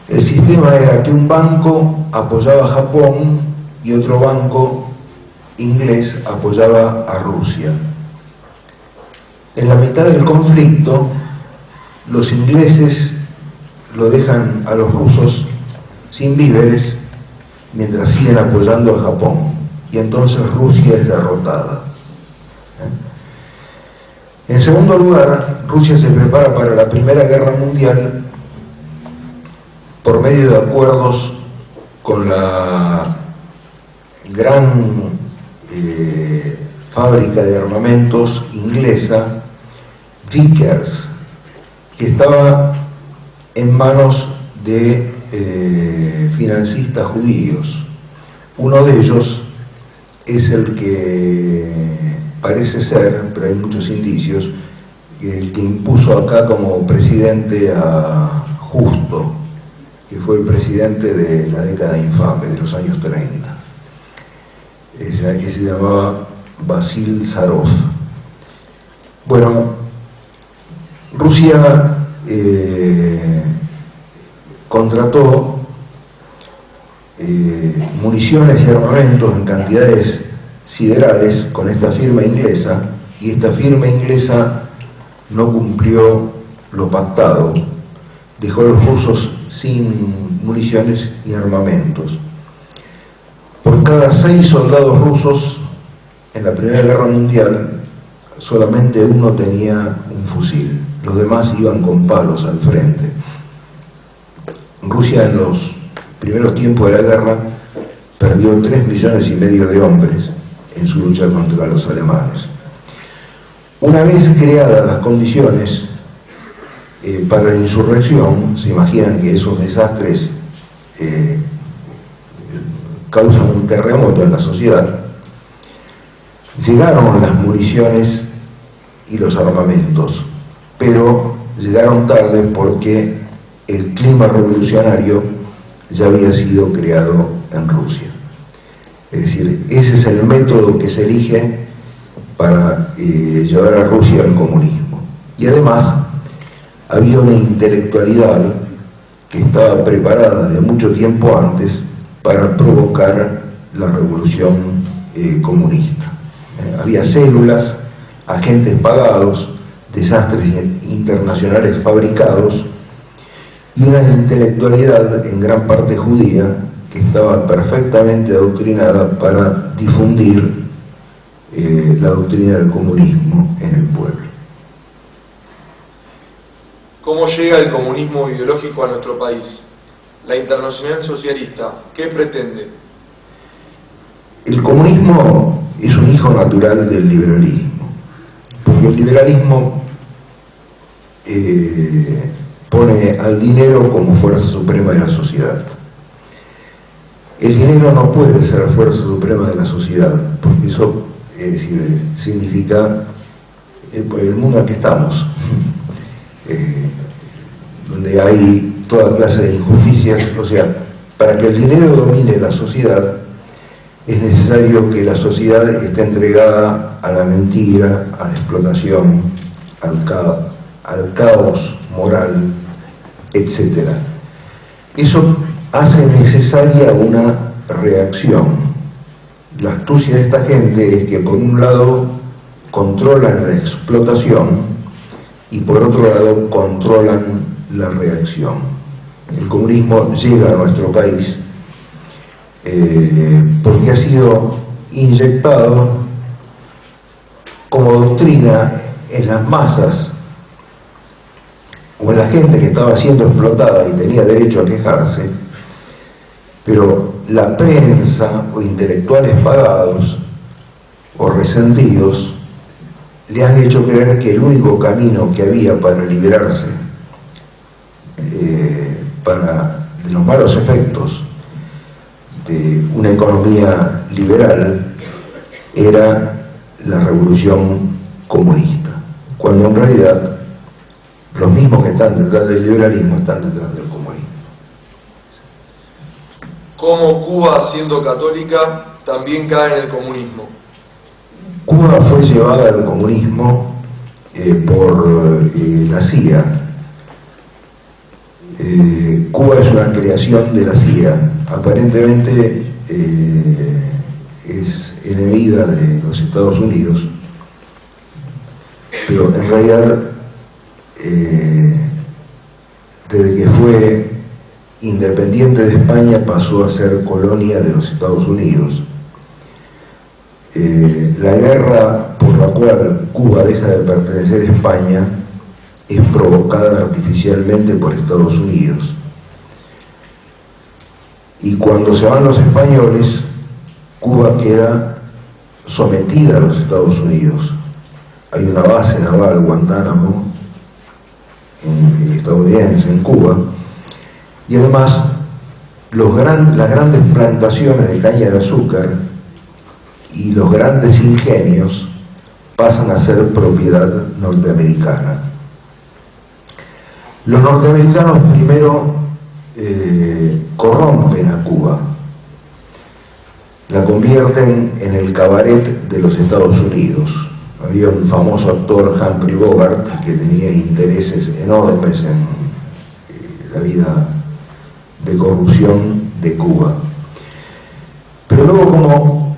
El sistema era que un banco apoyaba a Japón y otro banco inglés apoyaba a Rusia. En la mitad del conflicto, los ingleses lo dejan a los rusos sin víveres mientras siguen apoyando a Japón, y entonces Rusia es derrotada. En segundo lugar, Rusia se prepara para la Primera Guerra Mundial por medio de acuerdos con la gran fábrica de armamentos inglesa, Vickers, que estaba en manos de financistas judíos. Uno de ellos es el que parece ser, pero hay muchos indicios, el que impuso acá como presidente a Justo, que fue el presidente de la década infame, de los años 30, que se llamaba Basil Zarov. Bueno, Rusia contrató municiones y armamentos en cantidades siderales con esta firma inglesa, y esta firma inglesa no cumplió lo pactado, dejó a los rusos sin municiones y armamentos. Por cada 6 soldados rusos en la Primera Guerra Mundial, solamente uno tenía un fusil, los demás iban con palos al frente. Rusia en los primeros tiempos de la guerra perdió 3,5 millones de hombres en su lucha contra los alemanes. Una vez creadas las condiciones para la insurrección, se imaginan que esos desastres causan un terremoto en la sociedad, llegaron las municiones y los armamentos, pero llegaron tarde porque el clima revolucionario ya había sido creado en Rusia. Es decir, ese es el método que se elige para llevar a Rusia al comunismo. Y además había una intelectualidad que estaba preparada de mucho tiempo antes para provocar la revolución comunista. Había células, agentes pagados, desastres internacionales fabricados y una intelectualidad en gran parte judía que estaba perfectamente adoctrinada para difundir la doctrina del comunismo en el pueblo. ¿Cómo llega el comunismo ideológico a nuestro país? La Internacional Socialista, ¿qué pretende? El comunismo es un hijo natural del liberalismo, porque el liberalismo pone al dinero como fuerza suprema de la sociedad. El dinero no puede ser fuerza suprema de la sociedad, porque eso significa el mundo en que estamos, donde hay toda clase de injusticias. O sea, para que el dinero domine la sociedad es necesario que la sociedad esté entregada a la mentira, a la explotación, al caos moral, etc. Eso hace necesaria una reacción. La astucia de esta gente es que por un lado controlan la explotación y por otro lado controlan la reacción. El comunismo llega a nuestro país porque ha sido inyectado como doctrina en las masas o en la gente que estaba siendo explotada y tenía derecho a quejarse, pero la prensa o intelectuales pagados o resentidos le han hecho creer que el único camino que había para liberarse de los malos efectos de una economía liberal era la revolución comunista, cuando en realidad Los mismos que están detrás del liberalismo están detrás del comunismo. ¿Cómo Cuba, siendo católica, también cae en el comunismo? Cuba fue llevada al comunismo por la CIA. Cuba es una creación de la CIA. Aparentemente es enemiga de los Estados Unidos, pero en realidad desde que fue independiente de España pasó a ser colonia de los Estados Unidos. La guerra por la cual Cuba deja de pertenecer a España es provocada artificialmente por Estados Unidos. Y cuando se van los españoles, Cuba queda sometida a los Estados Unidos. Hay una base naval, Guantánamo, estadounidense en Cuba, y además las grandes plantaciones de caña de azúcar y los grandes ingenios pasan a ser propiedad norteamericana. Los norteamericanos primero corrompen a Cuba, la convierten en el cabaret de los Estados Unidos. Había un famoso actor, Humphrey Bogart, que tenía intereses enormes en la vida de corrupción de Cuba. Pero luego, como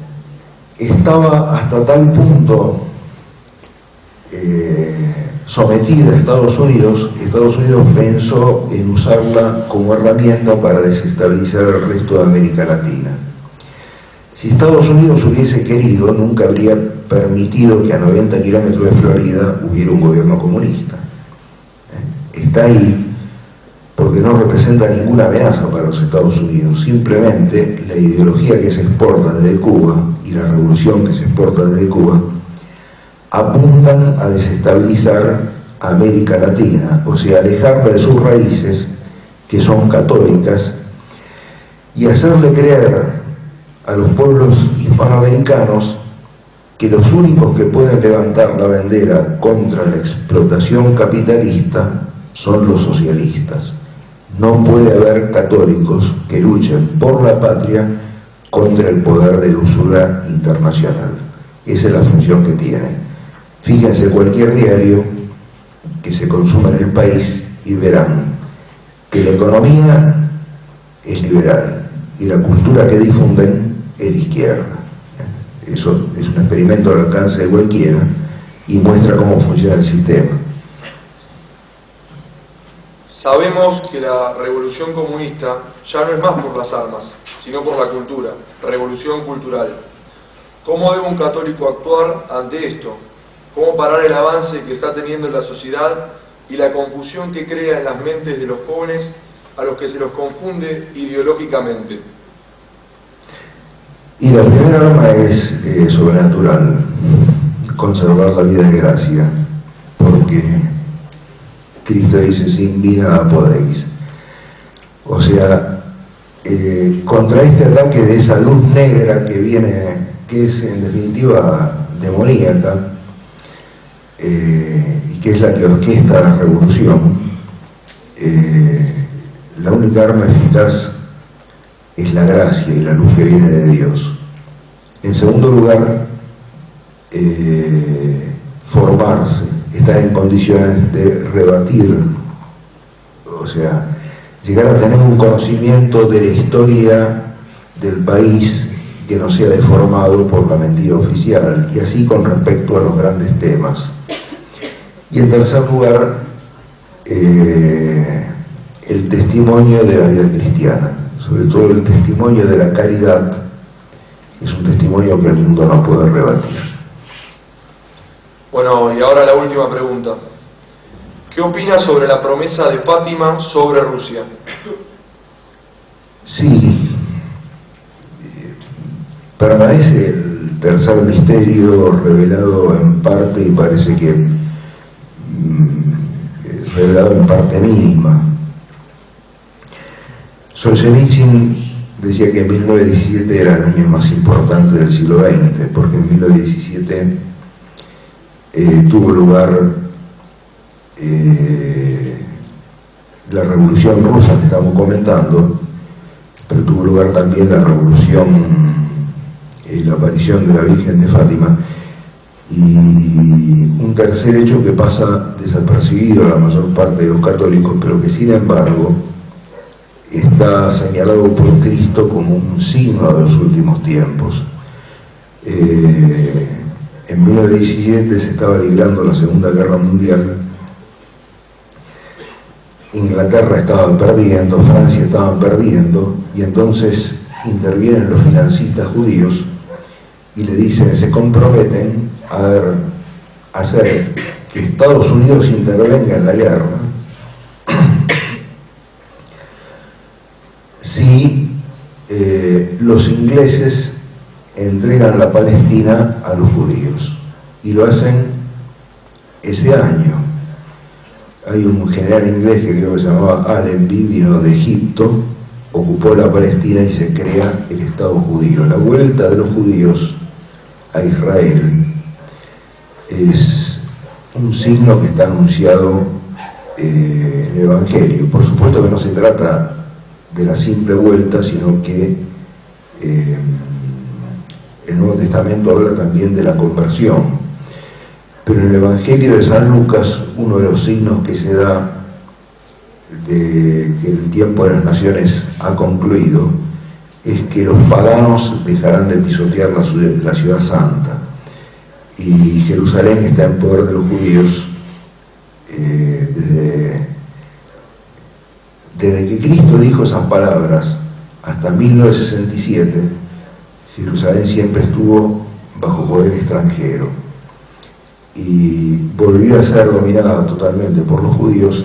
estaba hasta tal punto sometida a Estados Unidos pensó en usarla como herramienta para desestabilizar el resto de América Latina. Si Estados Unidos hubiese querido, nunca habría permitido que a 90 kilómetros de Florida hubiera un gobierno comunista. Está ahí porque no representa ninguna amenaza para los Estados Unidos. Simplemente la ideología que se exporta desde Cuba y la revolución que se exporta desde Cuba apuntan a desestabilizar a América Latina, o sea, alejarla de sus raíces, que son católicas, y hacerle creer a los pueblos hispanoamericanos que los únicos que pueden levantar la bandera contra la explotación capitalista son los socialistas. No puede haber católicos que luchen por la patria contra el poder de la usura internacional. Esa es la función que tiene. Fíjense cualquier diario que se consuma en el país y verán que la economía es liberal y la cultura que difunden es de izquierda. Eso es un experimento al alcance de cualquiera y muestra cómo funciona el sistema. Sabemos que la revolución comunista ya no es más por las armas, sino por la cultura, revolución cultural. ¿Cómo debe un católico actuar ante esto? ¿Cómo parar el avance que está teniendo en la sociedad y la confusión que crea en las mentes de los jóvenes a los que se los confunde ideológicamente? Y la primera norma es sobrenatural, conservar la vida de gracia, porque Cristo dice, sin vía nada podéis. O sea, contra este ataque de esa luz negra que viene, que es en definitiva demoníaca, y que es la que orquesta la revolución, la única arma eficaz es la gracia y la luz que viene de Dios. En segundo lugar, formarse, estar en condiciones de rebatir, o sea, llegar a tener un conocimiento de la historia del país que no sea deformado por la mentira oficial, y así con respecto a los grandes temas. Y en tercer lugar, el testimonio de la vida cristiana, sobre todo el testimonio de la caridad, es un testimonio que el mundo no puede rebatir. Bueno, y ahora la última pregunta. ¿Qué opinas sobre la promesa de Fátima sobre Rusia? Sí, permanece el tercer misterio revelado en parte y parece que revelado en parte mínima. Solzhenitsyn decía que en 1917 era el año más importante del siglo XX, porque en 1917 tuvo lugar la Revolución Rusa que estamos comentando, pero tuvo lugar también la aparición de la Virgen de Fátima, y un tercer hecho que pasa desapercibido a la mayor parte de los católicos, pero que sin embargo está señalado por Cristo como un signo de los últimos tiempos. En 1917 se estaba librando la Segunda Guerra Mundial. Inglaterra estaba perdiendo, Francia estaba perdiendo, y entonces intervienen los financistas judíos y le dicen, se comprometen a hacer que Estados Unidos intervenga en la guerra si los ingleses entregan la Palestina a los judíos, y lo hacen ese año. Hay un general inglés que creo que se llamaba Allenby, vino de Egipto, ocupó la Palestina y se crea el Estado judío. La vuelta de los judíos a Israel es un signo que está anunciado en el Evangelio. Por supuesto que no se trata de la simple vuelta, sino que el Nuevo Testamento habla también de la conversión. Pero en el Evangelio de San Lucas, uno de los signos que se da de que el tiempo de las naciones ha concluido es que los paganos dejarán de pisotear la ciudad santa, y Jerusalén está en poder de los judíos desde que Cristo dijo esas palabras hasta 1967. Jerusalén siempre estuvo bajo poder extranjero y volvió a ser dominada totalmente por los judíos